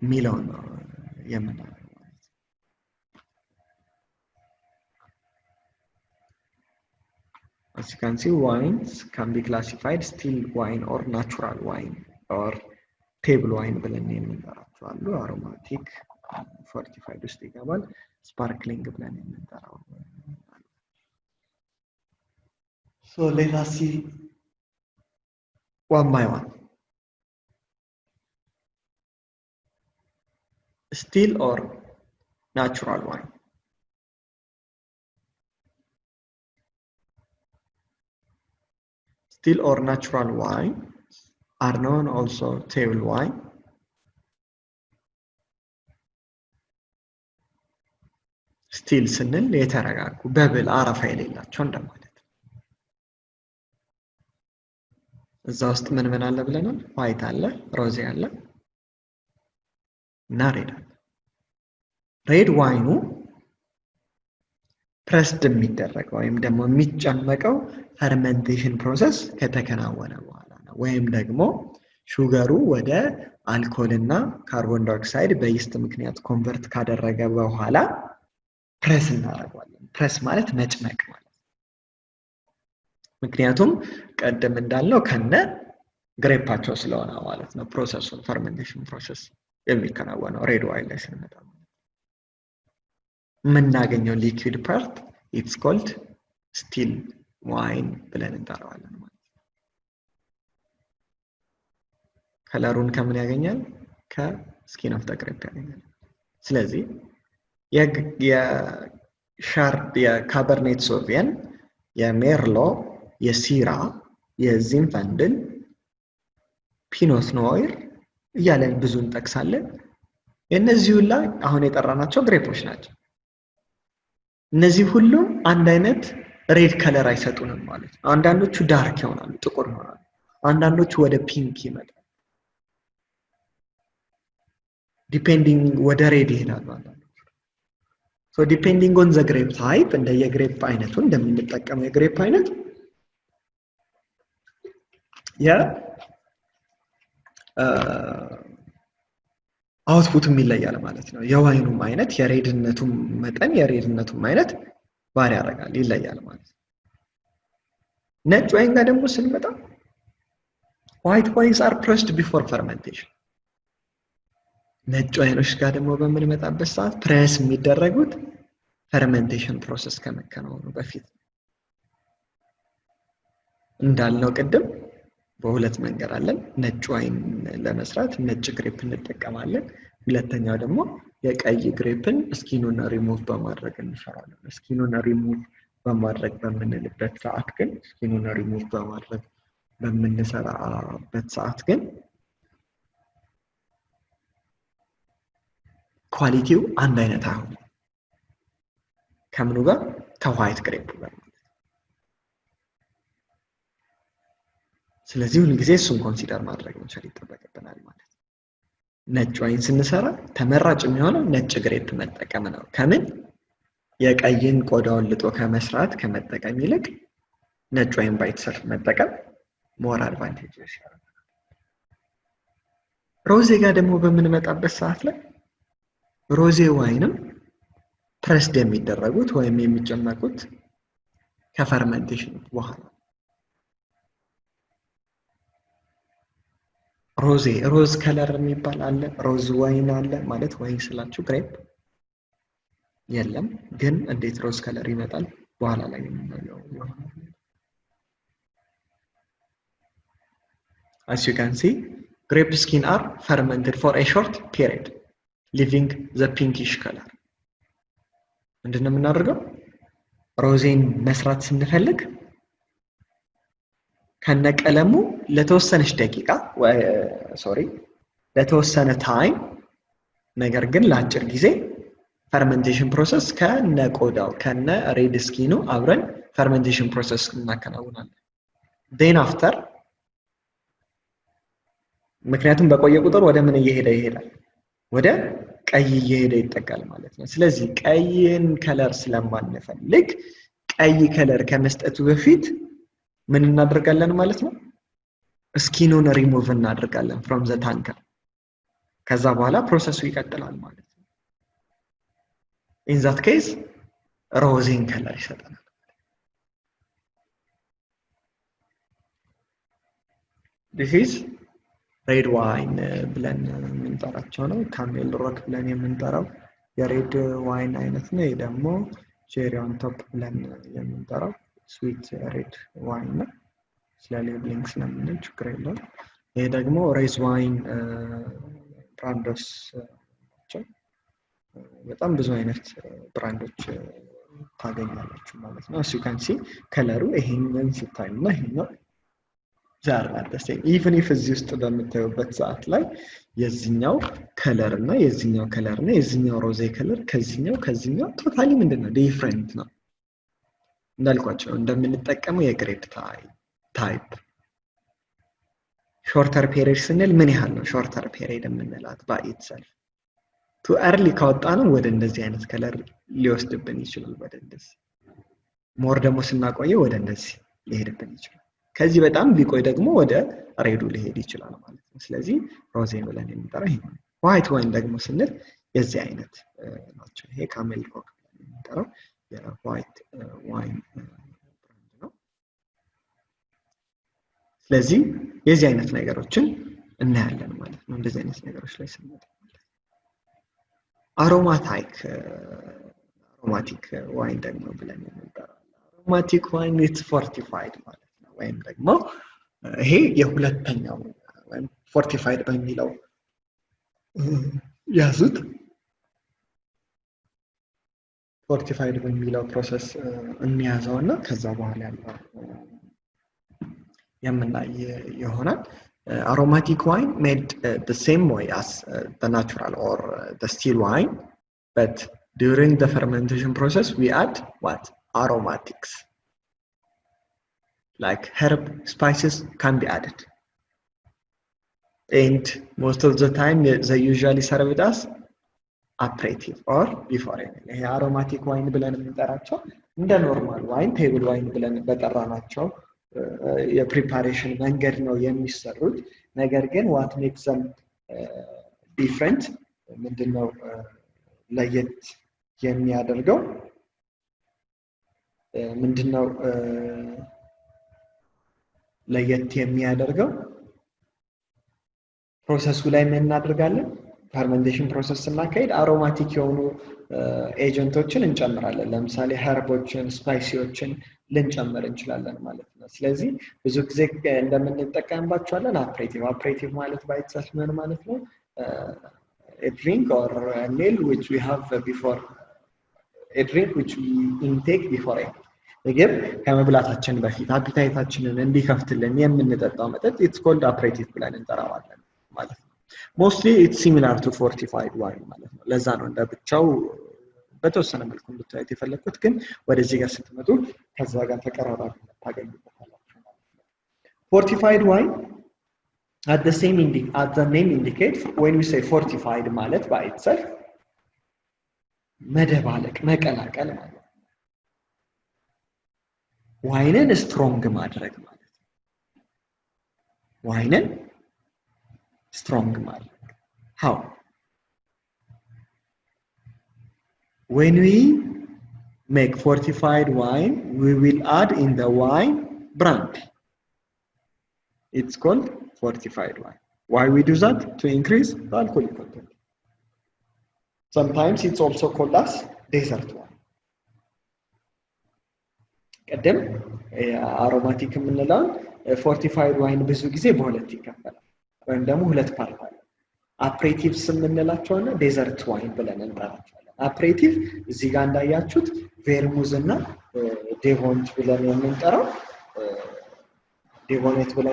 ሚለው ነው የምናየው As you can see, wines can be classified still wine or natural wine or table wine ብለን የምንጠራቸው aromatic fortified ውስጥ ይገባል sparkling ብለን የምንጠራው so let us see one by one still or natural wine still or natural wine are known also table wine still ስንል የተረጋጉ በብል አረፋ የሌላቸው እንደማለት እዛ ውስጥ ምን አለ ብለናል ዋይት አለ ሮዜ አለ እና ሬድ አለ ሬድ ዋይኑ pressed የሚደረገው ወይም ደግሞ የሚጨመቀው fermentation process ከተከናወነ በኋላ ነው ወይም ደግሞ ሹገሩ ወደ አልኮልና ካርቦን ዳይኦክሳይድ በይስት ምክንያት ኮንቨርት ካደረገ በኋላ ፕሬስ እናደርጋለን ፕሬስ ማለት መጭመቅ ማለት ምክንያቱም ቀደም እንዳልነው ከነ ግሬፓቸው ስለሆነ ማለት ነው ፕሮሰሱን fermentation process የሚከናወነው ሬድ ዋይን ላይ ስንመጣ የምናገኘው ሊኩዊድ ፓርት it's called still wine ብለን እንጠራዋለን ማለት ከለሩን ከምን ያገኛል ከስኪን ኦፍ ዘ ግሬፕ ያገኛል ስለዚህ የሻርድ የካበርኔት ሶቪየን የሜርሎ የሲራ የዚንፈንድል ፒኖት ኖይር እያለን ብዙ እንጠቅሳለን እነዚህ ሁሉ አሁን የጠራናቸው ግሬፖች ናቸው እነዚህ ሁሉ አንድ አይነት ሬድ ከለር አይሰጡንም ማለት ነው አንዳንዶቹ ዳርክ ይሆናሉ ጥቁር ይሆናሉ አንዳንዶቹ ወደ ፒንክ ይመጣሉ ዲፔንዲንግ ወደ ሬድ ይሄዳሉ አንዳንዶቹ so depending on the grape type እንደ የግሬፕ አይነቱ እንደምንጠቀመው የግሬፕ አይነት አውትፑትም ይለያል ማለት ነው የዋይኑም አይነት የሬድነቱም መጠን የሬድነቱም አይነት ባሪ ያደርጋል ይለያል ማለት ነው ነጭ ዋይን ጋር ደግሞ ስንመጣ white wines are pressed before fermentation ነጭ ዋይኖች ጋር ደግሞ በምንመጣበት ሰዓት ፕሬስ የሚደረጉት fermentation process ከመከናወኑ በፊት እንዳልነው ቅድም በሁለት መንገድ አለን ነጭ ዋይን ለመስራት ነጭ ግሬፕ እንጠቀማለን ሁለተኛው ደግሞ የቀይ ግሬፕን ስኪኑን ሪሙቭ በማድረግ እንሰራለን ስኪኑን ሪሙቭ በማድረግ በምንልበት ሰዓት ግን ስኪኑን ሪሙቭ በማድረግ በምንሰራበት ሰዓት ግን ኳሊቲው አንድ አይነት አይሆንም ከምኑ ጋር ከዋይት ግሬፕ ጋር ስለዚህ ሁሉ ጊዜ እሱን ኮንሲደር ማድረግ መቻል ይጠበቅብናል ማለት ነው ነጭ ዋይን ስንሰራ ተመራጭ የሚሆነው ነጭ ግሬፕ መጠቀም ነው ከምን የቀይን ቆዳውን ልጦ ከመስራት ከመጠቀም ይልቅ ነጭ ዋይን ባይትሰር መጠቀም ሞር አድቫንቴጅስ ያለው ሮዜ ጋር ደግሞ በምንመጣበት ሰዓት ላይ ሮዜ ዋይንም ፕሬስድ የሚደረጉት ወይም የሚጨመቁት ከፈርመንቴሽን በኋላ ሮዝ ከለር የሚባል አለ ሮዝ ዋይን አለ ማለት ዋይን ስላችሁ ግሬፕ የለም ግን እንዴት ሮዝ ከለር ይመጣል በኋላ ላይ የምናየው as you can see grape skin are fermented for a short period leaving the pinkish color ምንድነው የምናደርገው ሮዜን መስራት ስንፈልግ ከነቀለሙ ለተወሰነች ደቂቃ ለተወሰነ ታይም ነገር ግን ለአጭር ጊዜ fermentation process ከነቆዳው ከነ ሬድ ስኪኑ አብረን fermentation process እናከናውናለን then after ምክንያቱም በቆየ ቁጥር ወደ ምን ይሄዳል ወደ ቀይ እየሄደ ይጠቃል ማለት ነው ስለዚህ ቀይን ከለር ስለማንፈልግ ቀይ ከለር ከመስጠቱ በፊት ምን እናደርጋለን ማለት ነው ስኪኑን ሪሙቭ እናደርጋለን from the tanker ከዛ በኋላ ፕሮሰሱ ይቀጥላል ማለት ነው in that case ሮዚን ከለር ይሰጣል this is red wine ብለን የምንጠራቸው ነው ካሜል ሮክ ብለን የምንጠራው የሬድ ዋይን አይነት ነው ደግሞ ቼሪ ኦን ቶፕ ብለን የምንጠራው ስዊት ሬድ ዋይን ነው ስለ ሌብሊንግ ስለምን ችግር የለውም ይሄ ደግሞ ሬዝ ዋይን ብራንዶች ናቸው በጣም ብዙ አይነት ብራንዶች ታገኛላችሁ ማለት ነው as you can see ከለሩ ይሄንን ሲታይና ይሄኛው ዛራደስ even if እዚህ ውስጥ በምታዩበት ሰዓት ላይ የዚህኛው ከለር እና የዚህኛው ከለር እና የዚህኛው ሮዜ ከለር ከዚህኛው ቶታሊ ምንድነው ዲፈረንት ነው እንዳልኳቸው እንደምንጠቀመው የግሬፕ ታይፕ ሾርተር ፔሪድ ስንል ምን ያህል ነው ሾርተር ፔሪድ የምንላት by itself to early ካወጣነው ወደ እንደዚህ አይነት ከለር ሊወስድብን ይችላል ወደ እንደዚህ ሞር ደግሞ ስናቆየው ወደ እንደዚህ ሊሄድብን ይችላል ከዚህ በጣም ቢቆይ ደግሞ ወደ ሬዱ ሊሄድ ይችላል ማለት ነው ስለዚህ ሮዜ ብለን የምንጠራው ይሄ ነው ዋይት ዋይን ደግሞ ስንል የዚህ አይነት ናቸው ይሄ ካሜል ኮክ ብለን የምንጠራው የዋይት ዋይን ብራንድ ነው ስለዚህ የዚህ አይነት ነገሮችን እናያለን ማለት ነው እንደዚህ አይነት ነገሮች ላይ ስንመጣ አሮማቲክ ዋይን ደግሞ ብለን የምንጠራው aromatic wine is fortified ማለት ነው ወይም ደግሞ ይሄ የሁለተኛው ወይም fortified በሚለው ያዙት fortified በሚለው ፕሮሰስ እንያዘውና ከዛ በኋላ ያለው የምናይ ይሆናል aromatic wine made the same way as the natural or the still wine but during the fermentation process we add what aromatics like herb spices can be added and most of the time they usually serve it as aperitif or before ይሄ aromatic wine ብለን የምንጠራቸው እንደ ኖርማል ዋይን ቴብል ዋይን ብለን በጠራናቸው የፕሪፓሬሽን መንገድ ነው የሚሰሩት ነገር ግን what makes them different ምንድነው ለየት የሚያደርገው ምንድነው ለየት የሚያደርገው ፕሮሰሱ ላይ ምን እናደርጋለን ፈርመንቴሽን ፕሮሰስ ስናካሄድ አሮማቲክ የሆኑ ኤጀንቶችን እንጨምራለን ለምሳሌ ኸርቦችን ስፓይሲዎችን ልንጨምር እንችላለን ማለት ነው ስለዚህ ብዙ ጊዜ እንደምንጠቀምባቸዋለን aperitif ማለት ባይተሰፍ ምን ማለት ነው a drink or a meal which we have before a drink which we intake before it ምግብ ከመብላታችን በፊት አፒታይታችንን እንዲከፍትልን የምንጠጣው መጠጥ it's called aperitif ብለን እንጠራዋለን ማለት ነው mostly it's similar to fortified wine ማለት ነው ለዛ ነው እንደብቻው በተወሰነ መልኩ እንድታዩት የፈለኩት ግን ወደዚህ ጋር ስትመጡ ከዛ ጋር ተቀራራቢነት ታገኙበታላችሁ ማለት ነው fortified wine at the name indicates when we say fortified ማለት by itself መደባለቅ መቀላቀል ማለት ነው ዋይንን ስትሮንግ ማድረግ ማለት ነው ዋይንን ስትሮንግ ማድረግ how when we make fortified wine we will add in the wine brandy it's called fortified wine why we do that to increase the alcoholic content sometimes it's also called as desert wine ቀደም አሮማቲክ የምንለው fortified wine ብዙ ጊዜ በሁለት ይከፈላል ወይም ደግሞ ሁለት ፓርት አለ aperitifs የምንላቸውና desert wine ብለን እንጠራቸዋለን aperitif እዚህ ጋር እንዳያችሁት ቬርሙዝ እና ዴቮንት ብለን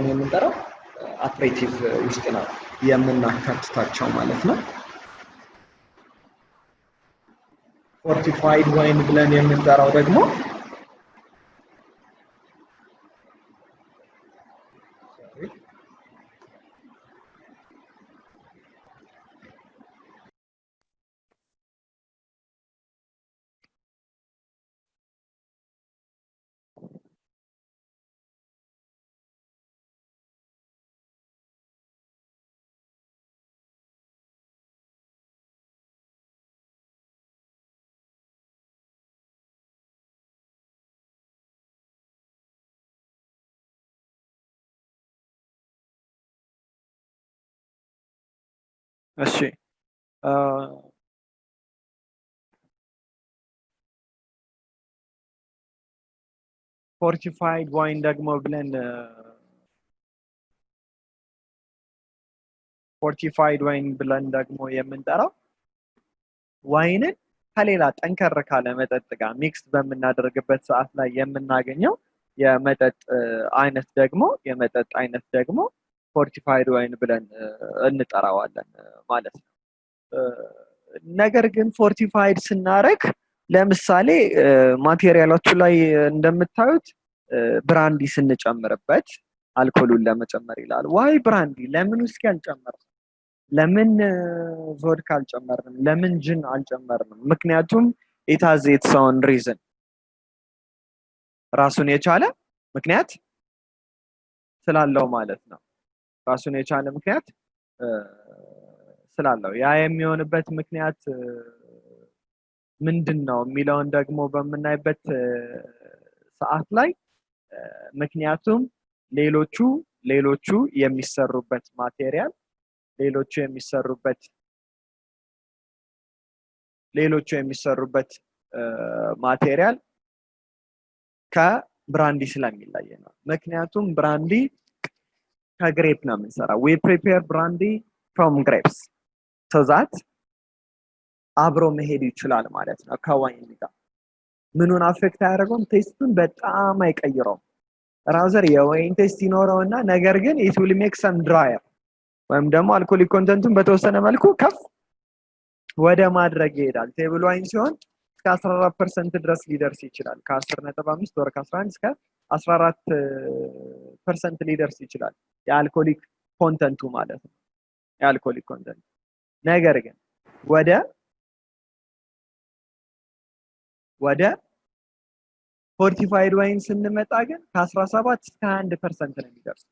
የምንጠራው aperitif ውስጥ ነው የምናካትታቸው ማለት ነው fortified wine ብለን የምንጠራው ደግሞ እሺ fortified wine ደግሞ ብለን fortified wine ብለን ደግሞ የምንጠራው ዋይንን ከሌላ ጠንከር ካለ መጠጥ ጋር ሚክስ በመናደርግበት ሰዓት ላይ የምናገኘው የመጠጥ አይነት ደግሞ fortified wine ብለን እንጠራዋለን ማለት ነው ነገር ግን fortified ስናረግ ለምሳሌ ማቴሪያሎቹ ላይ እንደምታዩት ብራንዲ ስንጨምርበት አልኮሉን ለመጨመር ይላል ዋይ ብራንዲ ለምን ውስኪ አልጨመርንም ለምን ቮድካ አልጨመርንም ለምን ጅን አልጨመርንም ምክንያቱም it has its own reason ራሱን የቻለ ምክንያት ስላለው ማለት ነው ራሱን የቻለ ምክንያት ስላለው ያ የሚሆንበት ምክንያት ምንድነው የሚለውን ደግሞ በመናይበት ሰዓት ላይ ምክንያቱም ሌሎቹ የሚሰሩበት ማቴሪያል ማቴሪያል ከብራንዲ ስለሚለይ ነው ምክንያቱም ብራንዲ ከግሬፕ ነው የምንሰራው we prepare brandy from grapes so that አብሮ መሄድ ይችላል ማለት ነው ከዋይን ጋር ምኑን አፌክት አያደርገውም ቴስቱን በጣም አይቀይረውም ራዘር የዋይን ቴስት ይኖረውና ነገር ግን it will make some drier ወይም ደግሞ አልኮሊክ ኮንተንቱን በተወሰነ መልኩ ከፍ ወደ ማድረግ ይሄዳል ቴብል ዋይን ሲሆን እስከ 14% ድረስ ሊደርስ ይችላል ከ10.5 ወር ከ11 እስከ 14% ሊደርስ ይችላል የአልኮሊክ ኮንተንቱ ማለት ነው የአልኮሊክ ኮንተንት ነገር ግን ወደ ፎርቲፋይድ ዋይን ስንመጣ ግን ከ17 እስከ 21% ነው የሚደርስ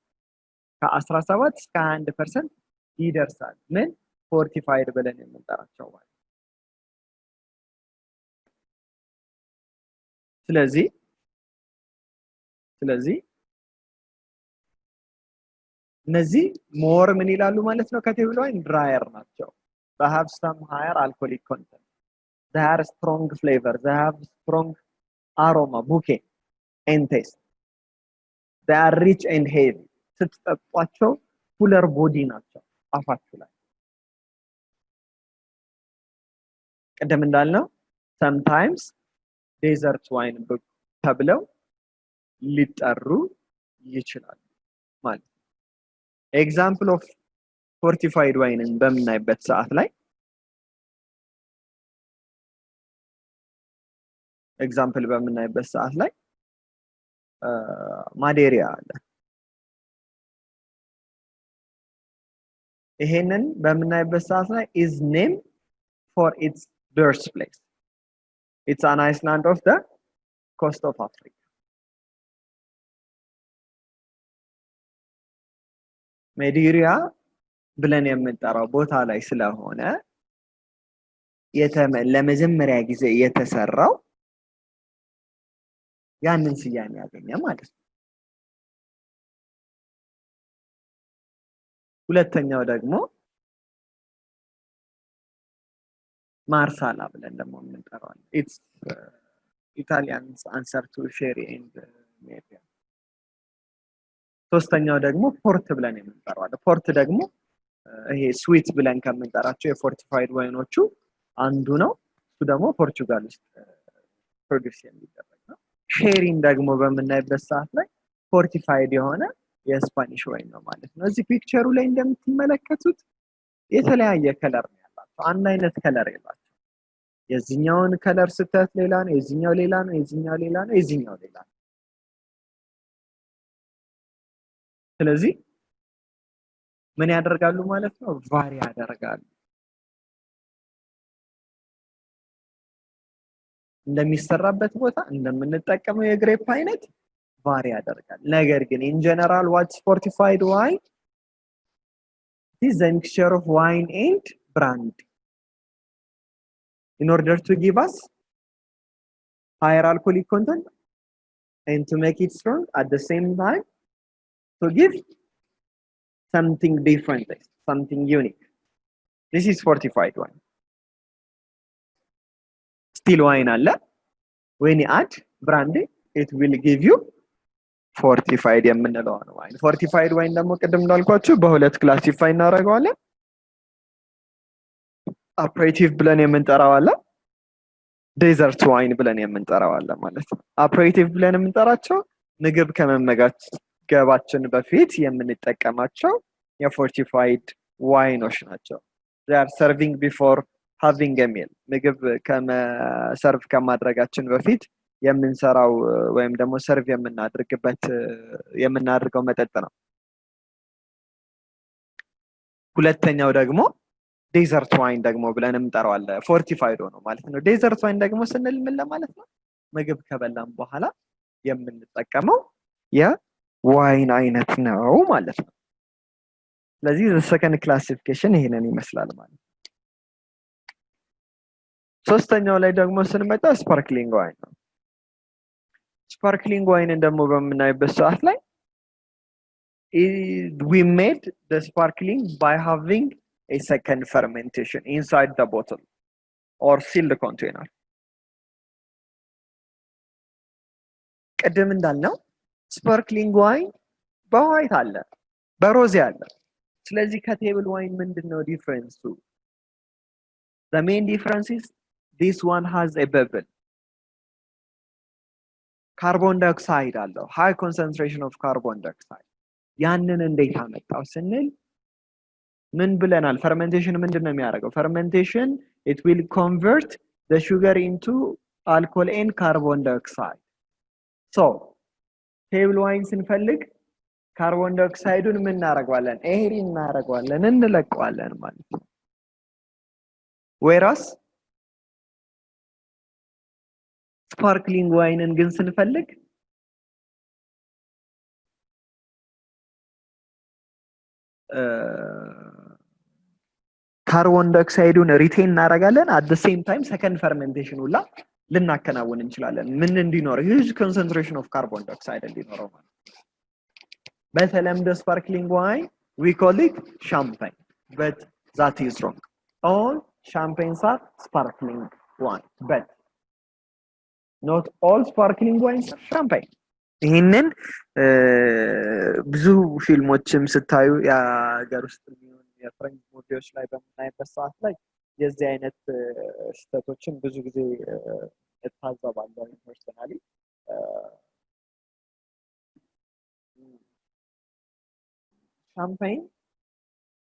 ከ17 እስከ 21% ይደርሳል ምን ፎርቲፋይድ ብለን የምንጠራቸው ማለት ስለዚህ እነዚህ ሞር ምን ይላሉ ማለት ነው ከቴብል ዋይን ድራየር ናቸው they have some higher alcoholic content they are strong flavor they have strong aroma bouquet and taste they are rich and heavy ስትጠጧቸው fuller body ናቸው አፋችሁ ላይ ቀደም እንዳልነው sometimes desert wine ተብለው ሊጠሩ ይችላል ማለት ኤግዛምፕል ኦፍ ፎርቲፋይድ ዋይንን በምናይበት ሰዓት ላይ ማዴሪያ አለ ይሄንን በምናይበት ሰዓት ላይ is named for its birthplace it's an island of the coast of Africa ማዴሪያ ብለን የምንጠራው ቦታ ላይ ስለሆነ ለመጀመሪያ ጊዜ የተሰራው ያንን ስያሜ ያገኘ ማለት ነው ሁለተኛው ደግሞ ማርሳላ ብለን ደግሞ የምንጠራው it's Italian's answer to sherry and maybe ሶስተኛው ደግሞ ፖርት ብለን የምንጠራው ፖርት ደግሞ ይሄ ስዊት ብለን ከምንጠራቸው የፎርቲፋይድ ዋይኖቹ አንዱ ነው እሱ ደግሞ ፖርቹጋል ውስጥ ፕሮዲዩስ የሚደረግ ነው ሼሪን ደግሞ በመናይበት ሰዓት ላይ ፎርቲፋይድ የሆነ የስፓኒሽ ዋይን ነው ማለት ነው እዚህ ፒክቸሩ ላይ እንደምትመለከቱት የተለያየ ከለር ነው ያላቸው አንድ አይነት ከለር የላቸው የዚህኛውን ከለር ስታት ሌላ ነው የዚህኛው ሌላ ነው የዚህኛው ሌላ ነው የዚህኛው ሌላ ነው ስለዚህ ምን ያደርጋሉ ማለት ነው ቫሪ ያደርጋሉ እንደሚሰራበት ቦታ እንደምንጠቀመው የግሬፕ አይነት ቫሪ ያደርጋል ነገር ግን in general what's fortified wine is a mixture of wine and brandy in order to give us higher alcoholic content and to make it strong at the same time to give something different something unique this is fortified wine still wine አለ when you add brandy it will give you fortified የምንለው ነው wine fortified wine ደግሞ ቅድም እንዳልኳችሁ በሁለት ክላሲፋይ እናደርገዋለን aperitif ብለን የምንጠራው አለ desert wine ብለን የምንጠራው አለ ማለት ነው aperitif ብለን የምንጠራቸው ምግብ ከመመገባችን በፊት የምንጠቀማቸው የፎርቲፋይድ ዋይኖች ናቸው they are serving before having a meal ምግብ ሰርቭ ከማድረጋችን በፊት የምንሰራው ወይም ደግሞ ሰርቭ የምናደርገው መጠጥ ነው ሁለተኛው ደግሞ ዴዘርት ዋይን ደግሞ ብለን እንጠራዋለ ፎርቲፋይድ ነው ማለት ነው ዴዘርት ዋይን ደግሞ ስንል ምን ለማለት ነው ምግብ ከበላን በኋላ የምንጠቀመው የዋይን አይነት ነው ማለት ነው ስለዚህ the second classification ይሄንን ይመስላል ማለት ነው ሶስተኛው ላይ ደግሞ ስንመጣ ስፓርክሊንግ ዋይን ነው ስፓርክሊንግ ዋይንን ደግሞ በምናይበት ሰዓት ላይ we made the sparkling by having a second fermentation inside the bottle or sealed container ቀደም እንዳልነው ስፓርክሊንግ ዋይን በዋይት አለ በሮዝ አለ ስለዚህ ከቴብል ዋይን ምንድነው ዲፈረንሱ the main difference is this one has a bubble carbon dioxide አለው high concentration of carbon dioxide ያንን እንዴት አመጣው ስንል ምን ብለናል fermentation ምንድነው የሚያደርገው fermentation it will convert the sugar into alcohol and carbon dioxide so table wine ስንፈልግ carbon dioxideን ምን እናደርጋለን ኤር እናደርጋለን እንለቀዋለን ማለት ነው whereas sparkling wine ግን ስንፈልግ carbon dioxide retain እናደርጋለን at the same time second fermentation ሁላ ልናከናውን እንችላለን ምን እንዲኖር huge concentration of carbon dioxide እንዲኖረው ማለት በተለምዶ sparkling wine we call it champagne but that is wrong all champagnes are sparkling wine but not all sparkling wines are champagne ይሄንን ብዙ ፊልሞችም ስታዩ ያገር ውስጥ የሚሆን የፍሬንች ሙቪዎች ላይ በመናይበት ሰዓት ላይ የዚህ አይነት ስህተቶችን ብዙ ጊዜ እታዘባለሁ ፐርሰናሊ ሻምፔን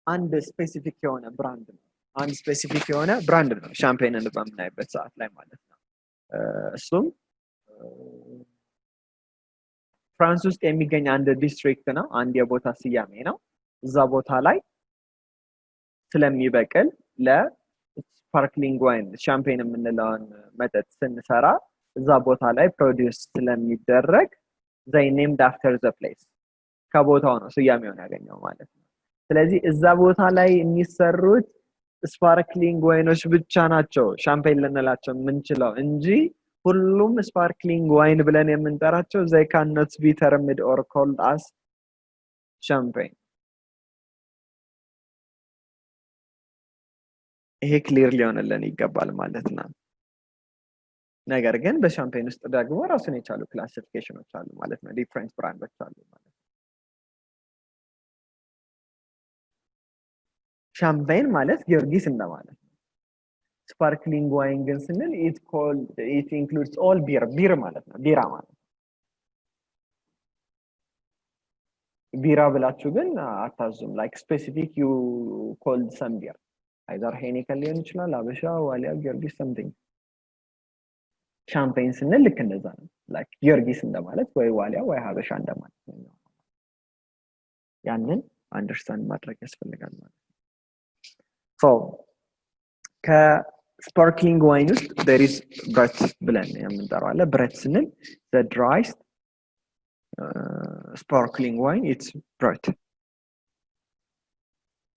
አንድ ስፔሲፊክ የሆነ ብራንድ ነው አንድ ስፔሲፊክ የሆነ ብራንድ ነው ሻምፔንን በመናይበት ሰዓት ላይ ማለት ነው እሱም ፍራንስ ውስጥ የሚገኝ አንድ ዲስትሪክት ነው አንድ የቦታ ስያሜ ነው እዛ ቦታ ላይ ስለሚበቅል ለስፓርክሊንግ ዋይን ሻምፔን የምንለውን መጠጥ ስንሰራ እዛ ቦታ ላይ ፕሮዲዩስ ስለሚደረግ they named after the place ከቦታው ነው ስያሜውን ያገኘው ማለት ነው ስለዚህ እዛ ቦታ ላይ የሚሰሩት ስፓርክሊንግ ዋይኖች ብቻ ናቸው ሻምፔን ልንላቸው የምንችለው እንጂ ሁሉም sparkling wine ብለን የምንጠራቸው they cannot be termed or called as champagne ይሄ ክሊር ሊሆንልን ይገባል ማለት ነው ነገር ግን በሻምፔን ውስጥ ደግሞ ራሱን የቻሉ ክላሲፊኬሽኖች አሉ ማለት ነው ዲፈረንት ብራንዶች አሉ ማለት ነው ሻምፔን ማለት ጊዮርጊስ እንደማለት ነው sparkling wine ግን ስንል it includes all beer ማለት ነው ቢራ ማለት ቢራ ብላችሁ ግን አታዙም like specific you called some beer either ሄኒከን ሊሆን ይችላል አበሻ ዋሊያ ጊዮርጊስ something ሻምፔን ስንል ልክ እንደዛ ነው like ጊዮርጊስ እንደማለት ወይ ዋሊያ ወይ ሀበሻ እንደማለት ነው ያንን አንደርስታንድ ማድረግ ያስፈልጋል ማለት so sparkling wine ውስጥ there is brut ብለን የምንጠራው አለ brut ስንል the driest sparkling wine it's brut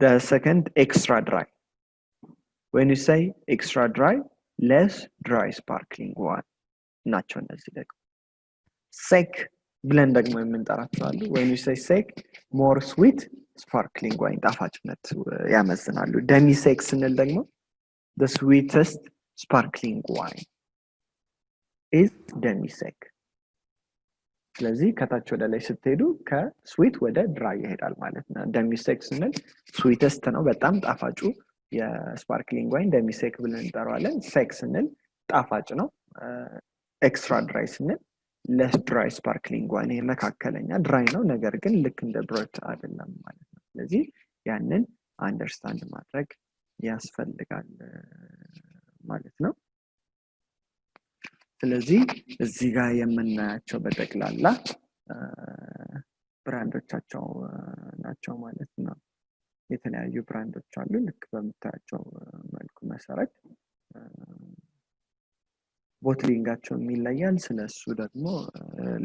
the second extra dry when you say extra dry less dry sparkling wine ናቸው እነዚህ ደግሞ sec ብለን ደግሞ የምንጠራቸው አሉ when you say sec more sweet sparkling wine ጣፋጭነት ያመዝናሉ demi sec ስንል ደግሞ the sweetest sparkling wine is demi-sec ስለዚህ ከታች ወደ ላይ ስትሄዱ ከስዊት ወደ ድራይ ይሄዳል ማለት ነው demi-sec ስንል sweetest ነው በጣም ጣፋጩ የስፓርክሊንግ ዋይን demi-sec ብለን እንጠራዋለን sec ስንል ጣፋጭ ነው extra dry ስንል less dry sparkling wine መካከለኛ ድራይ ነው ነገር ግን ልክ እንደ ብረት አይደለም ማለት ነው ስለዚህ ያንን አንደርስታንድ ማድረግ ያስፈልጋል ማለት ነው ስለዚህ እዚህ ጋር የምናያቸው በጠቅላላ ብራንዶቻቸው ናቸው ማለት ነው የተለያዩ ብራንዶች አሉ ልክ በምታያቸው መልኩ መሰረት ቦትሊንጋቸው የሚለያል ስለሱ ደግሞ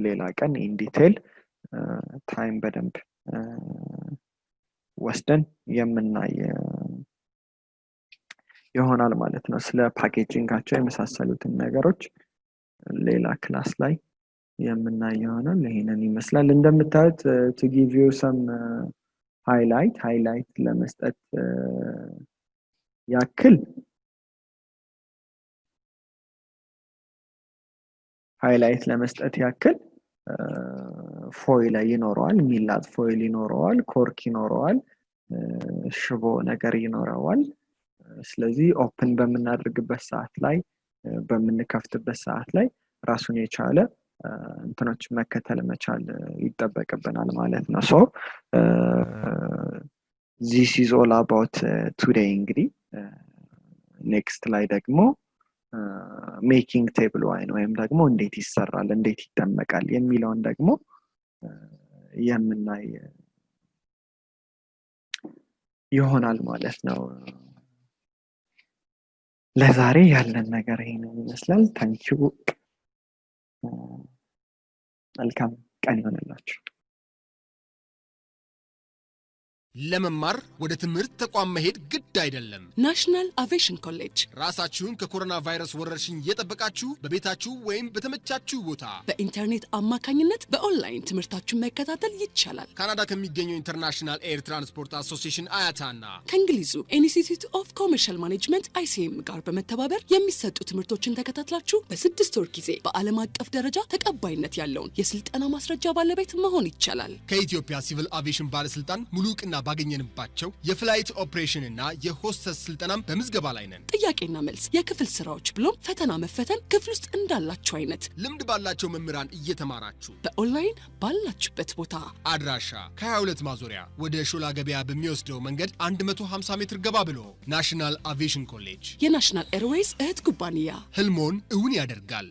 ሌላ ቀን ኢን ዲቴል ታይም በደንብ ወስደን የምናይ ይሆናል ማለት ነው ስለ ፓኬጂንጋቸው የመሳሰሉትን ነገሮች ሌላ ክላስ ላይ የምናይ ይሆናል ይሄንን ይመስላል እንደምታዩት to give you some highlight ለመስጠት ያክል ሃይላይት ለመስጠት ያክል ፎይል ይኖረዋል ሚላጥ ፎይል ይኖረዋል ኮርክ ይኖረዋል ሽቦ ነገር ይኖረዋል ስለዚህ ኦፕን በመናደርግበት ሰዓት ላይ በመንከፍትበት ሰዓት ላይ ራሱን የቻለ እንትኖች መከተል መቻል ይተበቀበናል ማለት ነው so this is all about today እንግዲህ next ላይ ደግሞ ሜኪንግ ቴብል ዋይን ወይም ደግሞ እንዴት ይሰራል እንዴት ይጠመቃል የሚለውን ደግሞ የምናይ ይሆናል ማለት ነው ለዛሬ ያለን ነገር ይሄንን ይመስላል ታንኪዩ መልካም ቀን ይሆንላችሁ ለመማር ወደ ትምህርት ተቋም መሄድ ግድ አይደለም ናሽናል አቪዬሽን ኮሌጅ ራሳችሁን ከኮሮና ቫይረስ ወረርሽኝ እየጠበቃችሁ በቤታችሁ ወይም በተመቻችሁ ቦታ በኢንተርኔት አማካኝነት በኦንላይን ትምህርታችሁን መከታተል ይቻላል ካናዳ ከሚገኘው ኢንተርናሽናል ኤር ትራንስፖርት አሶሲዬሽን አያታና ከእንግሊዙ ኢንስቲትዩት ኦፍ ኮመርሻል ማኔጅመንት ICM ጋር በመተባበር የሚሰጡ ትምህርቶችን ተከታትላችሁ በ6 ወር ጊዜ በዓለም አቀፍ ደረጃ ተቀባይነት ያለውን የስልጠና ማስረጃ ባለቤት መሆን ይቻላል ከኢትዮጵያ ሲቪል አቪዬሽን ባለስልጣን ሙሉቅና ባገኘንባቸው የፍላይት ኦፕሬሽን እና የሆስተስ ስልጠናም በመዝገባ ላይ ነን ጥያቄና መልስ የክፍል ስራዎች ብሎም ፈተና መፈተን ክፍል ውስጥ እንዳላችሁ አይነት ልምድ ባላቸው መምህራን እየተማራችሁ በኦንላይን ባላችሁበት ቦታ አድራሻ ከ22 ማዞሪያ ወደ ሾላ ገበያ በሚወስደው መንገድ 150 ሜትር ገባ ብሎ ናሽናል አቪዬሽን ኮሌጅ የናሽናል ኤርዌይስ እህት ኩባንያ ህልሞን እውን ያደርጋል